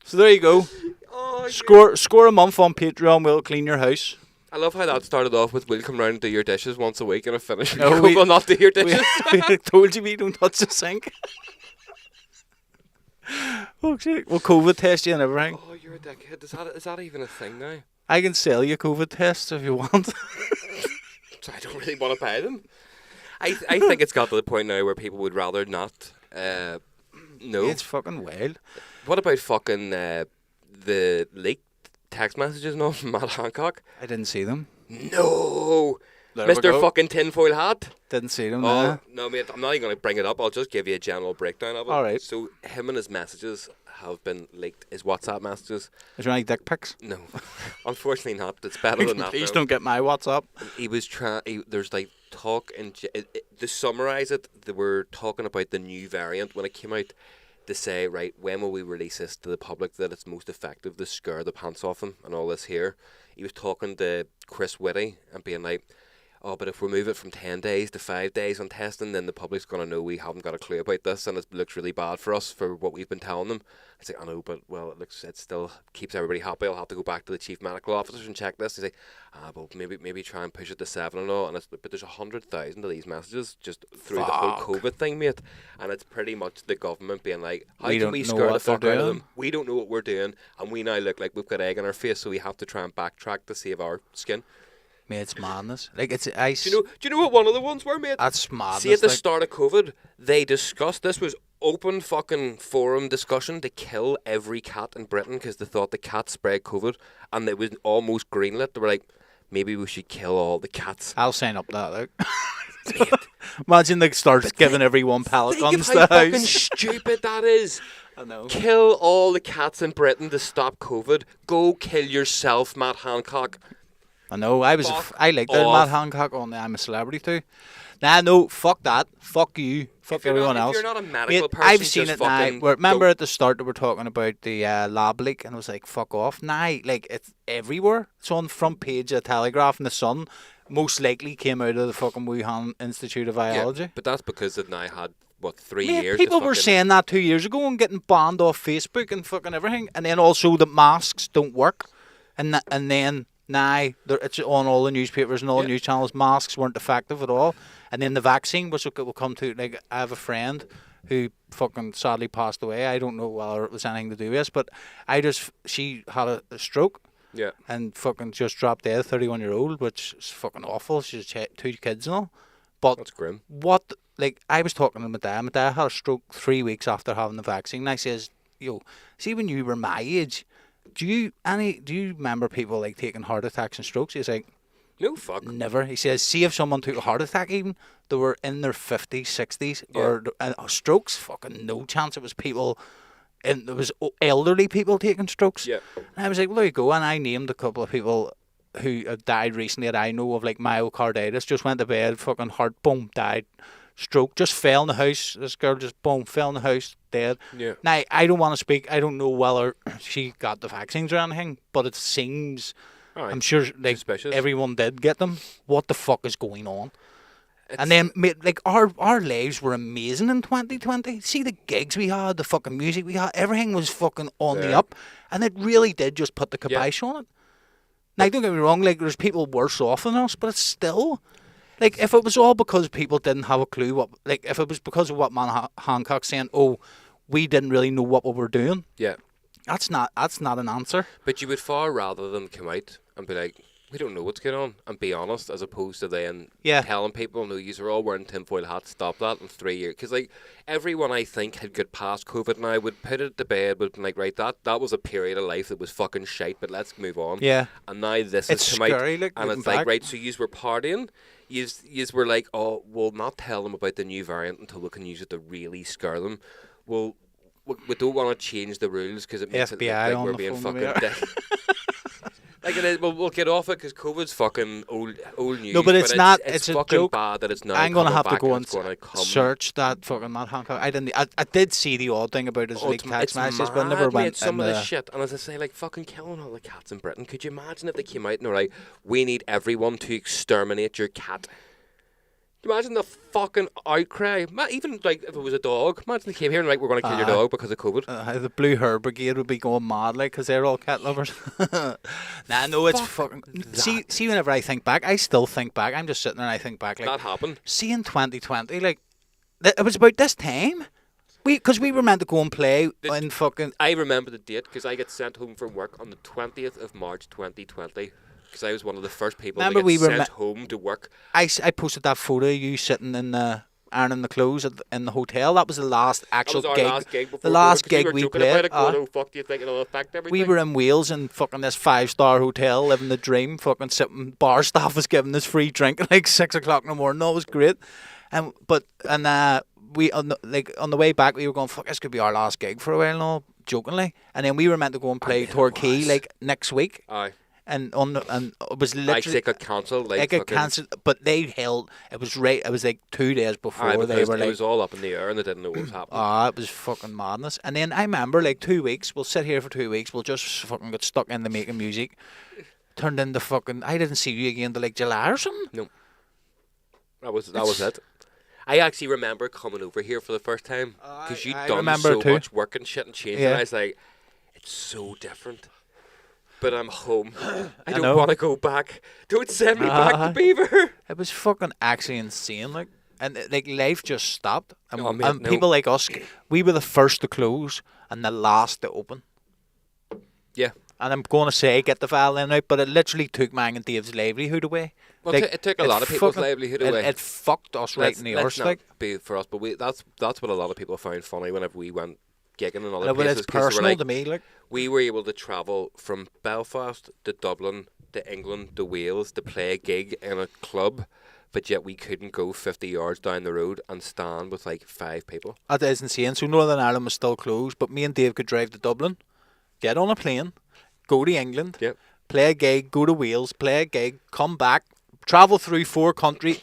So there you go. Oh, Score a month on Patreon, we'll clean your house. I love how that started off with we'll come round and do your dishes once a week, and it finished No, with we'll not do your We, dishes. we told you we don't touch the sink. Oh shit. We'll COVID test you and everything. Oh, you're a dickhead. Is that even a thing now? I can sell you COVID tests if you want. So I don't really want to buy them. I think it's got to the point now where people would rather not know. It's fucking wild. What about fucking the leaked text messages and all from Matt Hancock? I didn't see them. No! There we Mr. go. fucking tinfoil hat. Didn't see them. Oh, Nah. no, mate, I'm not even going to bring it up. I'll just give you a general breakdown of it. All right. So, him and his messages have been leaked. His WhatsApp messages. Is there any dick pics? No. Unfortunately not. It's better than that. Please though. don't get my WhatsApp. He was trying. There's like talk and to summarize it, they were talking about the new variant when it came out. To say, right, when will we release this to the public that it's most effective to scare the pants off them and all this here. He was talking to Chris Whitty and being like, oh, but if we move it from 10 days to 5 days on testing, then the public's going to know we haven't got a clue about this and it looks really bad for us for what we've been telling them. It's like, I know, but, well, it still keeps everybody happy. I'll have to go back to the chief medical officers and check this. He's like, but maybe try and push it to 7 and all. But there's 100,000 of these messages just through the whole COVID thing, mate. And it's pretty much the government being like, how We can don't we know scare the what they're fuck out of doing. them? We don't know what we're doing. And we now look like we've got egg on our face, so we have to try and backtrack to save our skin. Mate, it's madness. Like, it's ice. Do you know what one of the ones were, mate? That's madness. See, at the like, start of COVID, they discussed, this was open fucking forum discussion to kill every cat in Britain because they thought the cat spread COVID, and it was almost greenlit. They were like, maybe we should kill all the cats. I'll sign up that. Imagine they start giving everyone pellet Think guns of to how the fucking house. stupid that is. I know. Kill all the cats in Britain to stop COVID. Go kill yourself, Matt Hancock. I know. I like that off. Matt Hancock on the I'm a Celebrity too. Nah, no, fuck that. Fuck you. Fuck you're everyone not- if else. you're not a medical Mate, person, I've seen just it now. fucking Remember don't. at the start that we're talking about the lab leak, and I was like, fuck off. Nah, like, it's everywhere. It's on the front page of Telegraph and the Sun. Most likely came out of the fucking Wuhan Institute of Biology. Yeah, but that's because it now had, what, 3 Mate, years? people to were fucking- saying that 2 years ago and getting banned off Facebook and fucking everything. And then also that masks don't work. And then now it's on all the newspapers and all the news channels. Masks weren't effective at all. And then the vaccine, which will come to, like, I have a friend who fucking sadly passed away. I don't know whether it was anything to do with this, but she had a stroke. Yeah. And fucking just dropped dead, 31-year-old, which is fucking awful. She's 2 kids and all. But That's grim. what, like, I was talking to my dad. My dad had a stroke 3 weeks after having the vaccine. And I says, yo, see when you were my age, do you remember people like taking heart attacks and strokes? He's like, No, fuck. never. He says, see if someone took a heart attack even, they were in their 50s, 60s, or strokes, fucking no chance. It was people, and there was elderly people taking strokes. Yeah. And I was like, well, there you go. And I named a couple of people who have died recently that I know of, like myocarditis, just went to bed, fucking heart, boom, died. Stroke, just fell in the house. This girl just, boom, fell in the house, dead. Yeah. Now, I don't want to speak. I don't know whether she got the vaccines or anything, but it seems, Aye. I'm sure, like, Suspicious. everyone did get them. What the fuck is going on? And then, mate, like, our lives were amazing in 2020. See the gigs we had, the fucking music we had, everything was fucking on the Yeah. up. And it really did just put the kibosh on it. Now, don't get me wrong, like, there's people worse off than us, but it's still... Like, if it was all because people didn't have a clue what... Like, if it was because of what Hancock's saying, oh, we didn't really know what we were doing, Yeah. that's not an answer. But you would far rather them come out and be like, we don't know what's going on, and be honest, as opposed to then telling people, no, you're all wearing tinfoil hats, stop that in 3 years. Because, like, everyone I think had got past COVID now would put it to bed, would be like, right, that was a period of life that was fucking shite, but let's move on. Yeah. And now this It's has come scary, out, like, and looking it's like, back. right, so yous were partying, yous were like, oh, we'll not tell them about the new variant until we can use it to really scare them. Well, we don't want to change the rules because it makes it look FBI like on we're the being phone fucking there. dick. Like it is, we'll get off it because COVID's fucking old news. No, but it's not. It's It's a fucking joke. bad that it's now. I'm gonna coming have to back go and and it's gonna come. search that fucking Matt Hancock. I did see the odd thing about his Oh, leaked text messages, mad, but I never mate, went some in of the... the shit. And as I say, like fucking killing all the cats in Britain. Could you imagine if they came out and were like, "We need everyone to exterminate your cat." Can you imagine the fucking outcry? Even like if it was a dog. Imagine they came here and like, "We're going to kill your dog because of COVID." The Blue Hair Brigade would be going mad, like, because they're all cat lovers. Nah, no, it's fucking... See, whenever I think back, I still think back. I'm just sitting there and I think back, like... That happened. See, in 2020, like, it was about this time. Because we were meant to go and play in fucking... I remember the date because I get sent home from work on the 20th of March 2020 because I was one of the first people Remember to we get were sent home to work. I posted that photo of you sitting in the... ironing the clothes in the hotel. That was the last actual That was our gig. last gig before The last COVID, 'cause gig we we were joking about played. it, going, oh, fuck, do you think it'll affect everything? We were in Wales in fucking this 5-star hotel, living the dream, fucking sitting, bar staff was giving us free drink at like 6 o'clock in the morning. That was great. We on the way back we were going, fuck, this could be our last gig for a while now, jokingly. And then we were meant to go and play Torquay like next week. Aye. And it was Like literally it got cancelled. Like it got fucking- cancelled, but they held. It was like 2 days before Aye, but they were it like, was all up in the air and they didn't know what was happening. it was fucking madness. And then I remember like 2 weeks, we'll sit here for 2 weeks, we'll just fucking get stuck into making music. Turned into fucking, I didn't see you again till like July or something. No. That was it. I actually remember coming over here for the first time because you'd I done remember so too. much work and shit and changed Yeah. and I was like, it's so different. But I'm home. I know. don't want to go back. Don't send me back to Beaver. It was fucking actually insane, like, and like life just stopped. And, Oh, mate, and no. people like us, we were the first to close and the last to open. Yeah. And I'm going to say get the violin out, but it literally took mine and Dave's livelihood away. Well, Like, it took a lot of people's livelihood away. It fucked us right in the arse, Let's not like. be for us, but that's what a lot of people found funny whenever we went gigging in other But places. it's 'cause they were personal like, to me, like. we were able to travel from Belfast to Dublin to England, to Wales, to play a gig in a club, but yet we couldn't go 50 yards down the road and stand with like 5 people. That is insane. So Northern Ireland was still closed, but me and Dave could drive to Dublin, get on a plane, go to England, Yep. play a gig, go to Wales, play a gig, come back, travel through 4 countries,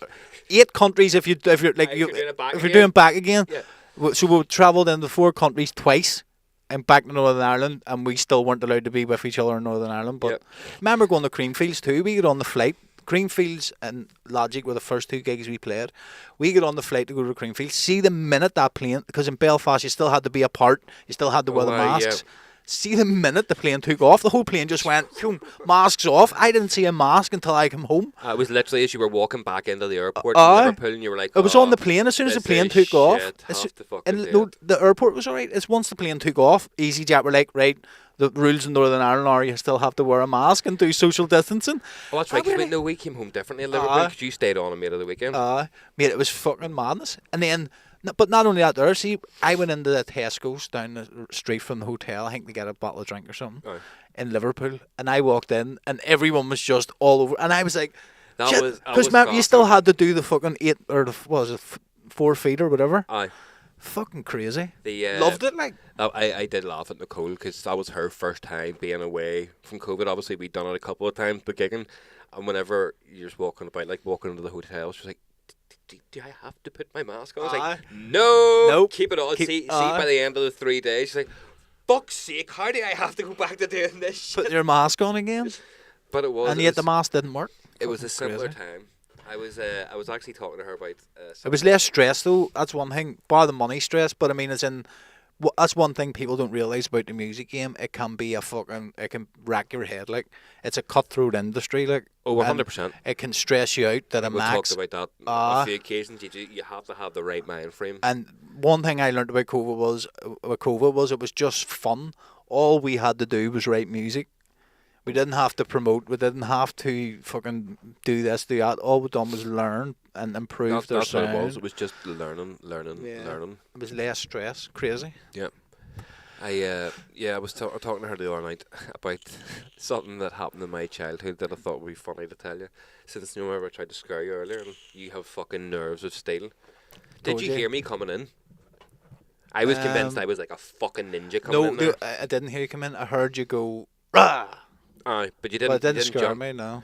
8 countries if you're like If you're doing it back if you're again. doing back again. Yeah. So we travelled into 4 countries twice. And back to Northern Ireland, and we still weren't allowed to be with each other in Northern Ireland. But Yep. remember going to Creamfields too. We got on the flight. Creamfields and Logic were the first 2 gigs we played. We got on the flight to go to Creamfields. See the minute that plane, because in Belfast you still had to be apart. You still had to wear the aye, yeah. masks. See the minute the plane took off, the whole plane just went, boom, masks off. I didn't see a mask until I came home. It was literally as you were walking back into the airport Aye. in Liverpool, and you were like, It was "Oh, on the plane as soon as the this plane is took off. shit, As have to fucking and do no, it." the airport was alright. It's once the plane took off, EasyJet were like, right, the rules in Northern Ireland are you still have to wear a mask and do social distancing. Oh, that's right. I 'Cause we came home differently in Liverpool Aye. because you stayed on and made it the weekend. Mate, it was fucking madness. And then, but not only that there, see, I went into the Tesco's down the street from the hotel, I think to get a bottle of drink or something, Aye. in Liverpool. And I walked in and everyone was just all over. And I was like, That was because remember, you still gossip. had to do the fucking 8 or the, what was it, 4 feet or whatever. Aye. Fucking crazy. The, Loved it, like. I did laugh at Nicole because that was her first time being away from COVID. Obviously, we'd done it a couple of times, but gigging. And whenever you're just walking about, like walking into the hotel, she's like, do I have to put my mask on? I was Aye. like, no, Nope. keep it on. Keep- See, aye. by the end of the 3 days, she's like, fuck's sake, how do I have to go back to doing this shit? Put your mask on again. But it was. And it yet was, the mask didn't work. It was a Fucking simpler crazy. time. I was actually talking to her about. It was less stress though. That's one thing. Bar the money stress, but I mean, as in, that's one thing people don't realize about the music game. It can be it can rack your head. Like it's a cutthroat industry. Like Oh, and 100%. It can stress you out to the We max. talked about that on Aye. a few occasions. You have to have the right mind frame. And one thing I learned about COVID was it was just fun. All we had to do was write music. We didn't have to promote. We didn't have to fucking do this, do that. All we done was learn and improve their That's what sound. it was. It was just learning. It was less stress. Crazy. Yeah. I was talking to her the other night about something that happened in my childhood that I thought would be funny to tell you. Since you remember I tried to scare you earlier and you have fucking nerves of steel. Did Told you you. hear me coming in? I was convinced I was like a fucking ninja coming in there. I didn't hear you come in. I heard you go, rah! Aye, but you But didn't. it didn't you didn't scare jump. me, no.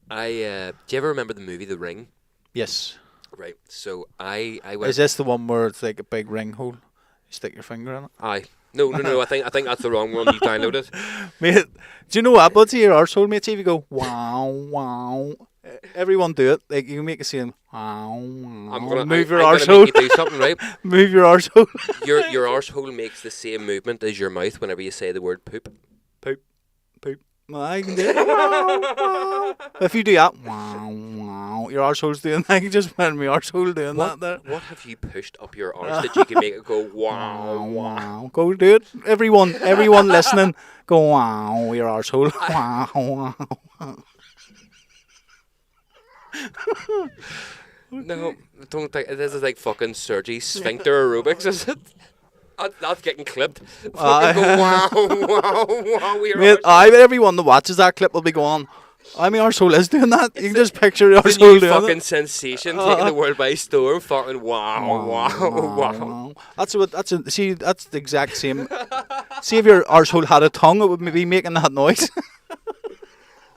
Do you ever remember the movie The Ring? Yes. Right. So I went. Is this the one where it's like a big ring hole? You stick your finger in it? Aye. No. I think that's the wrong one you downloaded. Mate, do you know what? But to your arsehole, mate, see if you go, wow, wow. Everyone do it. Like, you can make a scene, wow, wow. I'm gonna Move your I'm gonna arsehole. make you do something, right? Move your arsehole. Your arsehole makes the same movement as your mouth whenever you say the word poop. Poop, poop. I can do it. Wow, wow. If you do that, wow, wow, your arsehole's doing that. You just went my arsehole doing that there. What have you pushed up your arse that you can make it go wow, wow? Wow. Go do it. Everyone listening, go wow, your arsehole. Wow, wow. No, I don't think this is like fucking Sergi sphincter aerobics, is it? That's getting clipped. Fucking go wow, wow, wow. Your Mate, arse. but everyone that watches that clip will be going, I mean, arsehole is doing that. You can just picture the It's a arsehole new doing fucking it. sensation taking the world by storm. Fucking wow, wow, wow. That's the exact same. See if your arsehole had a tongue, it would be making that noise.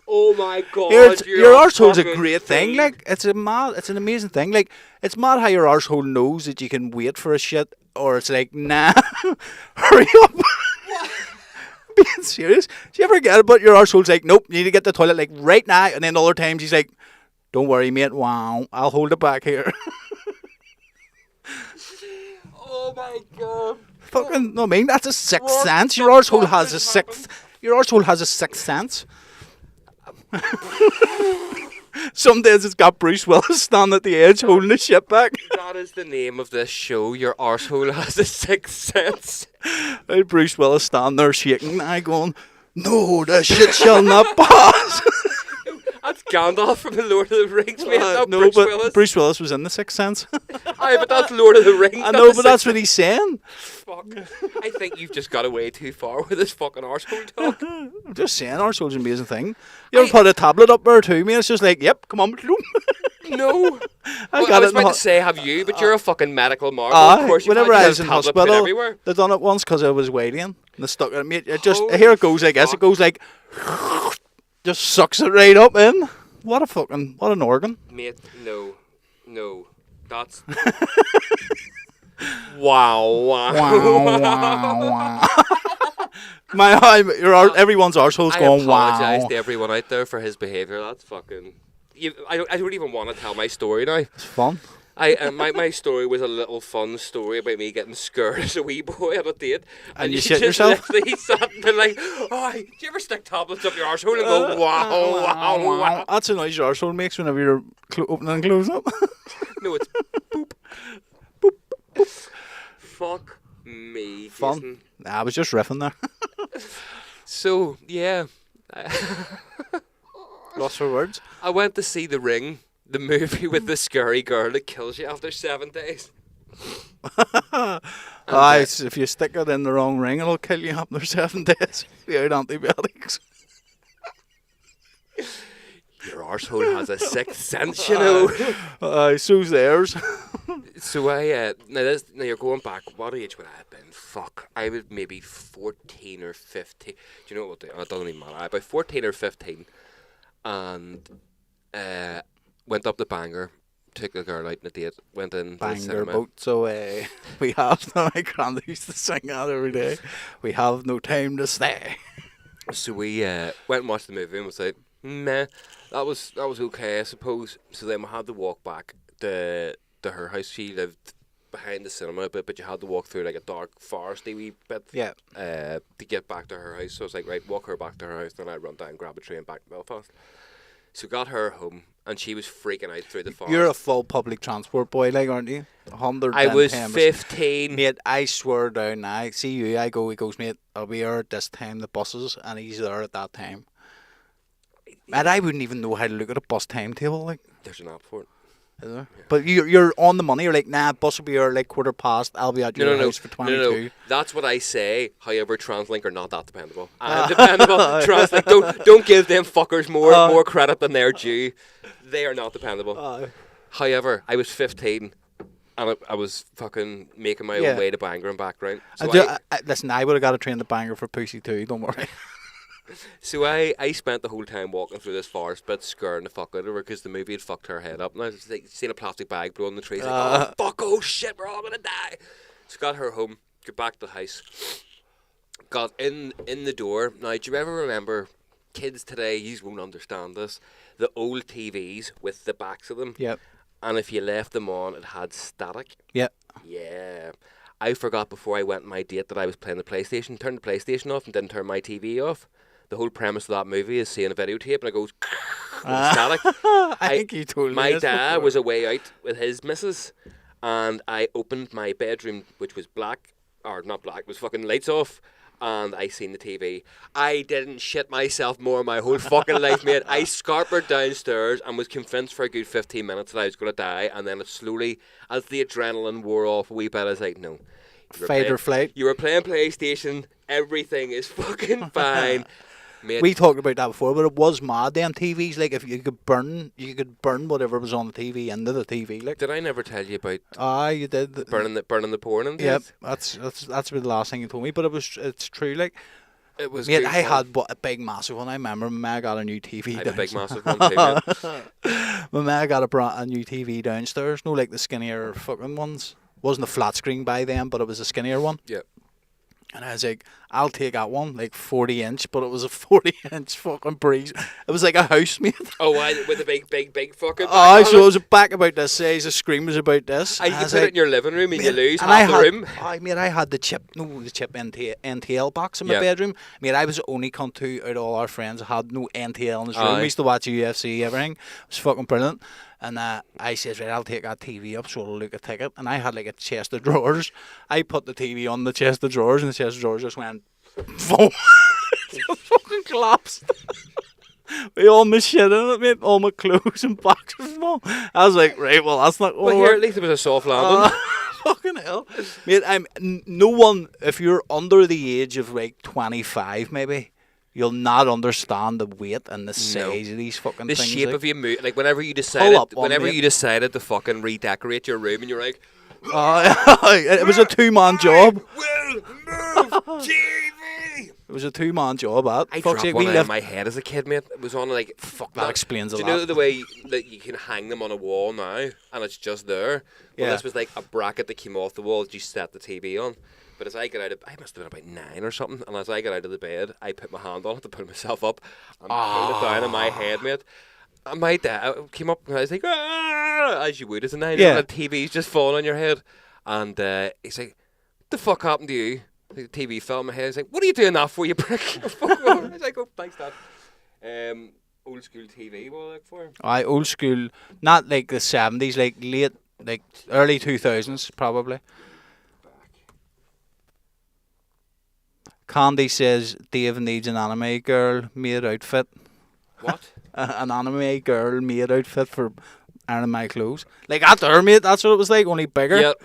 Oh my god. Your arsehole's a fucking great thing. fiend. Like it's an amazing thing. Like it's mad how your arsehole knows that you can wait for a shit, or it's like, nah, hurry up. Being serious. Do you ever get it? But your arsehole's like, nope, you need to get to the toilet like right now. And then other times he's like, don't worry, mate. Wow, I'll hold it back here. Oh my god. Fucking no, I mean that's a sixth What sense. the Your arsehole fuck has a has sixth. Your arsehole has a sixth sense. Some days it's got Bruce Willis standing at the edge holding the shit back. That is the name of this show. Your arsehole has a sixth sense. Hey, Bruce Willis standing there shaking, I going, no, the shit shall not pass. Gandalf from the Lord of the Rings, mate. Not no, Bruce but Willis. Bruce Willis was in The Sixth Sense. Aye, but that's Lord of the Rings. I not know, the but that's Sixth what he's saying. Fuck. I think you've just got away too far with this fucking arsehole talk. I'm just saying, arsehole's an amazing thing. You ever put a tablet up there too, mate? It's just like, yep, come on. No. I Well, got I was it in about the to say, have you? But you're a fucking medical marvel. Aye, Of course you whenever can't. I You was in have a tablet put hospital, everywhere. they done it once because I was waiting. They stuck it, mate. It just, Holy here it goes, I guess. fuck. It goes like, just sucks it right up in. What an organ. Mate, no. That's... wow. Wow, wow. Everyone's arsehole's I going, apologise wow. to everyone out there for his behaviour. That's fucking... I don't even want to tell my story now. It's fun. My story was a little fun story about me getting scared as a wee boy on a date. And you she shit just yourself? literally sat and been like, oh, do you ever stick tablets up your arsehole and go, wow. That's a noise your arsehole makes whenever you're opening and closing up. No, it's boop. Boop. Boop. Fuck me, Fun. Jason. Nah, I was just riffing there. So, yeah. Lost for words. I went to see The Ring, the movie with the scary girl that kills you after 7 days. If you stick it in the wrong ring, it'll kill you after 7 days without antibiotics. Your arsehole has a sixth sense, you know. So's theirs. So now you're going back. What age would I have been? Fuck, I was maybe 14 or 15. Do you know what? It doesn't even matter. About 14 or 15, and went up to Bangor, took a girl out on a date, went in to the Bangor cinema. boat. So we have, my grandma used to sing that every day. We have no time to stay. So we went and watched the movie and was like, meh, that was okay, I suppose. So then we had to walk back to her house. She lived behind the cinema a bit, but you had to walk through like a dark foresty wee bit to get back to her house. So I was like, right, walk her back to her house, then I'd run down, grab a train back to Belfast. So got her home, and she was freaking out through the forest. You're a full public transport boy, like, aren't you? 110%. I was 15. Mate, I swear down, I see you, he goes, mate, I'll be here at this time, the buses, and he's there at that time. Mate, I wouldn't even know how to look at a bus timetable, like. There's an app for it. Is there? Yeah. But you're on the money, you're like, nah, bus will be here like 15:15, I'll be at your house for 22. No. That's what I say. However, TransLink are not that dependable. I'm dependable. TransLink, don't give them fuckers more credit than they're due. They are not dependable. However, I was 15 and I was fucking making my own way to Bangor and back, right? So listen, I would have got a train to Bangor for Pussy too, don't worry. So I spent the whole time walking through this forest bit, scaring the fuck out of her because the movie had fucked her head up. And I was like, seen a plastic bag blowing in the trees, like, oh fuck, oh shit, we're all gonna die. So got her home, got back to the house, got in the door. Now, do you ever remember, kids today, you won't understand this, the old TVs with the backs of them? Yep. And if you left them on, it had static. Yep. Yeah. I forgot before I went on my date that I was playing the PlayStation, turned the PlayStation off and didn't turn my TV off. The whole premise of that movie is seeing a videotape and it goes static. I think you told me my this dad before. was away out with his missus, and I opened my bedroom, which was black, or not black, it was fucking lights off, and I seen the TV. I didn't shit myself more in my whole fucking life, mate. I scarpered downstairs and was convinced for a good 15 minutes that I was going to die, and then it slowly, as the adrenaline wore off a wee bit, I was like, no. Fight or flight. You were playing PlayStation, everything is fucking fine. Mate. We talked about that before, but it was mad. Them TVs, like if you could burn whatever was on the TV into the TV. Like, did I never tell you about? You did. Burning the porn into Yep, it? that's the last thing you told me. But it's true. Like, it was. Mate, good I fun. had a big massive one. I remember my ma got a new TV. I had a big massive one too, mate. My ma got a new TV downstairs. No, like the skinnier fucking ones. Wasn't a flat screen by them, but it was a skinnier one. Yeah. And I was like, I'll take that one, like 40-inch, but it was a 40-inch fucking breeze. It was like a house, mate. Oh, with a big fucking. So it was back about this size. The screen was about this. You put it in your living room and you lose and half the room. I had the chip NTL box in my bedroom. Mate, I was the only cunt who, out of all our friends, had no NTL in his room. We used to watch UFC, everything. It was fucking brilliant. And I says, right, I'll take that TV up so it'll look a ticket. And I had like a chest of drawers. I put the TV on the chest of drawers, and the chest of drawers just went, boom. Just fucking collapsed. with all my shit in it, mate, all my clothes and boxes and all. I was like, right, well, that's not Well, going to here, work. at least it was a soft landing. Fucking hell. Mate, no one, if you're under the age of like 25 maybe, you'll not understand the weight and the size of these fucking The things. shape like. of your mood, like whenever you up one, you mate. decided to fucking redecorate your room, and you're like, It was a two-man job. "Will move TV." It was a two-man job. I dropped one out of my head as a kid, mate. It was on like that explains a Do you lot. know the way that you can hang them on a wall now, and it's just there? Well, Yeah. this was like a bracket that came off the wall that you set the TV on. But as I got out of, I must have been about 9 or something, and as I got out of the bed, I put my hand on it to put myself up, and pulled it down on my head, mate. And my dad came up, and I was like, "Ah!" As you would as a 9-year-old, Yeah. the TV's just falling on your head. And he's like, "What the fuck happened to you?" The TV fell on my head. He's like, "What are you doing that for, you prick?" I was like, "Oh, thanks, Dad." Old school TV, what I look for. Old school, not like the 70s, like late, like early 2000s probably. Candy says Dave needs an anime girl made outfit. What? An anime girl made outfit for anime clothes. Like that there, mate, that's what it was like, only bigger. Yep.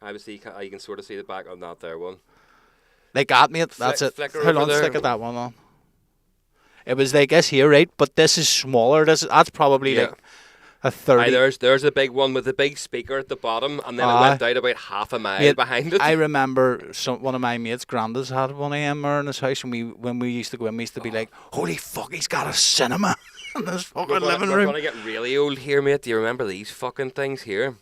Obviously, you can sort of see the back on that there one. Like that, mate, that's it. Flicker Hold over on, there. stick at that one on. It was like this here, right? But this is smaller. That's probably Yeah. like a 30. There's a big one with a big speaker at the bottom, and then it went out about half a mile Mate, behind it. I remember one of my mates' grandads had one of them in his house, and when we used to go in, we used to be like, "Holy fuck, he's got a cinema in this fucking living We're room." gonna get really old here, mate. Do you remember these fucking things here?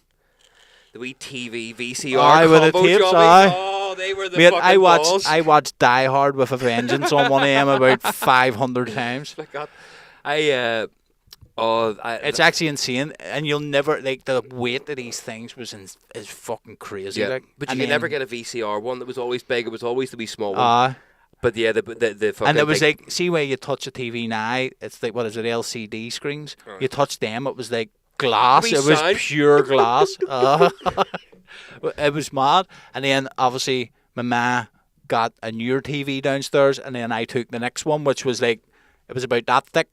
The wee TV VCR Aye, with the combo tapes, jobbies. aye. Oh, they were the Mate, fucking I balls. watched Die Hard with a Vengeance on one of them about 500 times. Like that. It's actually insane, and you'll never like the weight of these things is fucking crazy. Yeah, Like, but you and could never then- get a VCR one that was always big. It was always the wee small one. But yeah, the fucking and it was big, like, see where you touch a TV now, it's like, what is it, LCD screens? You touch them, it was like glass. Wee It was sound. pure glass. It was mad. And then obviously my ma got a newer TV downstairs, and then I took the next one, which was like, it was about that thick,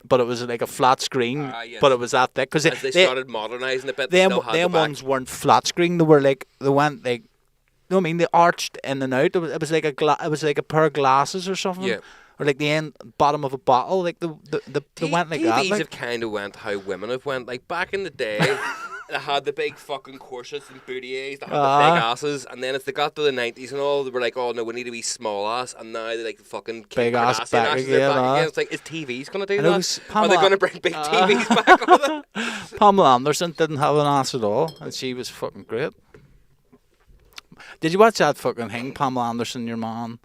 but it was like a flat screen, yes. but it was that thick. Because as they started modernising a bit, they them still had the back. ones weren't flat screen. They were like, they went like, you know what I mean? They arched in and out. It was like it was like a pair of glasses or something. Yeah. Or like the end bottom of a bottle. Like they went like that. TVs Like. have kind of went how women have went. Like back in the day, they had the big fucking corsets and booties. They had the big asses, and then as they got to the 90s and all, they were like, "Oh no, we need to be small ass." And now they're like the fucking Kim Big ass Kardashian back asses, they're again, back again. It's like, is TVs gonna do And it that? was Are they Pamela- gonna bring big TVs back on it? Pamela Anderson didn't have an ass at all, and she was fucking great. Did you watch that fucking thing, Pamela Anderson, your man?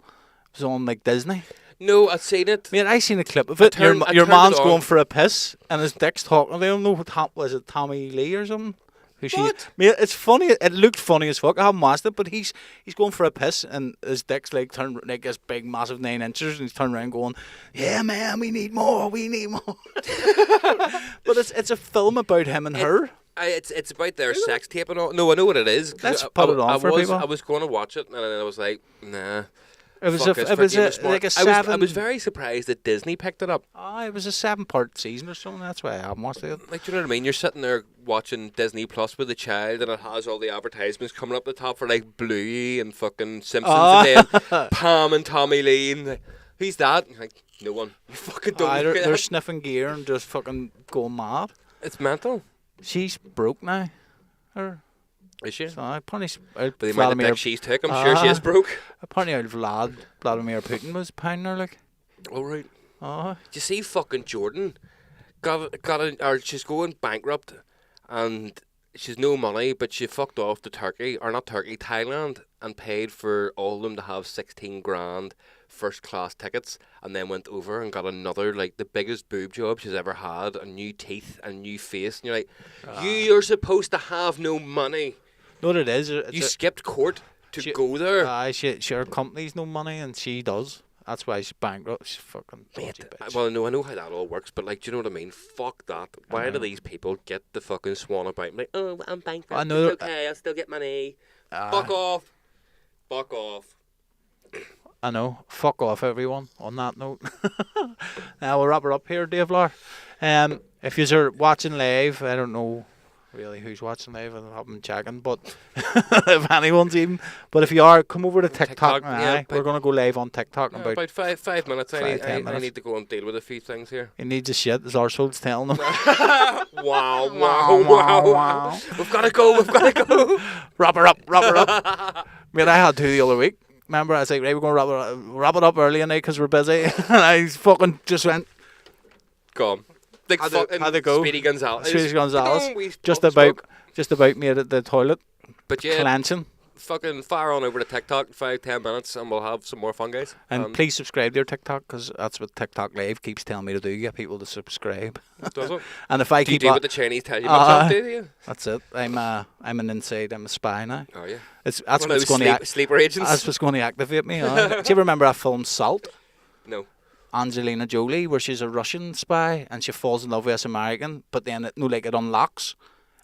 It was on like Disney. No, I'd seen it. Mate, I seen a clip of it. I Your turned man's it on. going for a piss, and his dick's talking to him. No, was it Tommy Lee or something? What? Mate, it's funny. It looked funny as fuck. I haven't watched it, but he's going for a piss, and his dick's like turned like this big, massive 9 inches, and he's turned around going, "Yeah, man, we need more. We need more." But it's a film about him and her. It's about their sex tape and all. No, I know what it is. 'Cause Let's put it on for people. I was going to watch it, and then I was like, nah. It was fuck a, this, it was forget a, the sport. like a I 7. was very surprised that Disney picked it up. It was a 7-part season or something. That's why I haven't watched it. Like, do you know what I mean? You're sitting there watching Disney Plus with a child, and it has all the advertisements coming up the top for like Bluey and fucking Simpsons, and then Pam and Tommy Lee. And like, who's that? And like, no one. You fucking don't. They're, look at they're that. sniffing gear and just fucking going mad. It's mental. She's broke now. Her. Is she? So apparently, But the amount of dick she's took, I'm sure she is broke. Apparently, Vladimir Putin was pounding her like. All right. Oh, Do you see fucking Jordan? She's going bankrupt, and she's no money, but she fucked off to Thailand, and paid for all of them to have 16 grand first class tickets, and then went over and got another, like, the biggest boob job she's ever had, and new teeth and new face, and you're like, you're supposed to have no money. know what it is? You skipped court to go there. Her company's no money, and she does. That's why she's bankrupt. She's fucking dodgy bitch. Well, no, I know how that all works, but like, do you know what I mean? Fuck that. Why do these people get the fucking swan about? Like, oh, I'm bankrupt. I know. It's okay, I'll still get money. Fuck off. Fuck off. I know. Fuck off, everyone. On that note, now we'll wrap her up here, Dave Lar. If you're watching live, I don't know really who's watching live. I haven't been checking, but if anyone's even. But if you are, come over to TikTok. We're gonna go live on TikTok in about 5 minutes. I minutes. need to go and deal with a few things here. He needs a shit. His arsehole's telling him. Wow. We've got to go. Wrap her up. Mate, I had to the other week. Remember, I was like, right, we're going to wrap it up early tonight because we're busy. And I fucking just went. Gone. Like Had to go. Speedy Gonzales. Just about made it the toilet. But yeah, clenching. fucking fire on over to TikTok, 5-10 minutes, and we'll have some more fun, guys. And please subscribe to your TikTok, because that's what TikTok Live keeps telling me to do. Get people to subscribe. Does it? And if I do you keep do what the Chinese tell you not to do? That's it. I'm an spy now. Oh yeah. That's One what's of going those to sleeper agents. That's what's going to activate me. Do you ever remember that film Salt? No. Angelina Jolie, where she's a Russian spy and she falls in love with this American, but then it unlocks,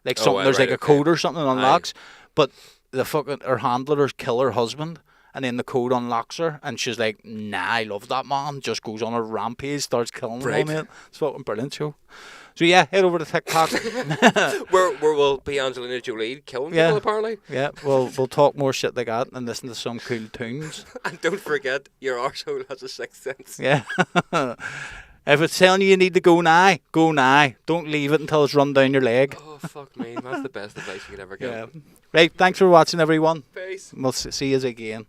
like something. There's like a code or something that unlocks, but the fucking her handlers kill her husband, and then the code unlocks her, and she's like, "Nah, I love that man." Just goes on a rampage, starts killing them all, mate. It's fucking brilliant show. So yeah, head over to TikTok. where will be Angelina Jolie killing people apparently. Yeah, we'll talk more shit like that and listen to some cool tunes. And don't forget, your arsehole has a sixth sense. Yeah. If it's telling you need to go now, go now. Don't leave it until it's run down your leg. Oh fuck me, that's the best advice you could ever get. Yeah. Right, thanks for watching, everyone. Peace. We'll see you again.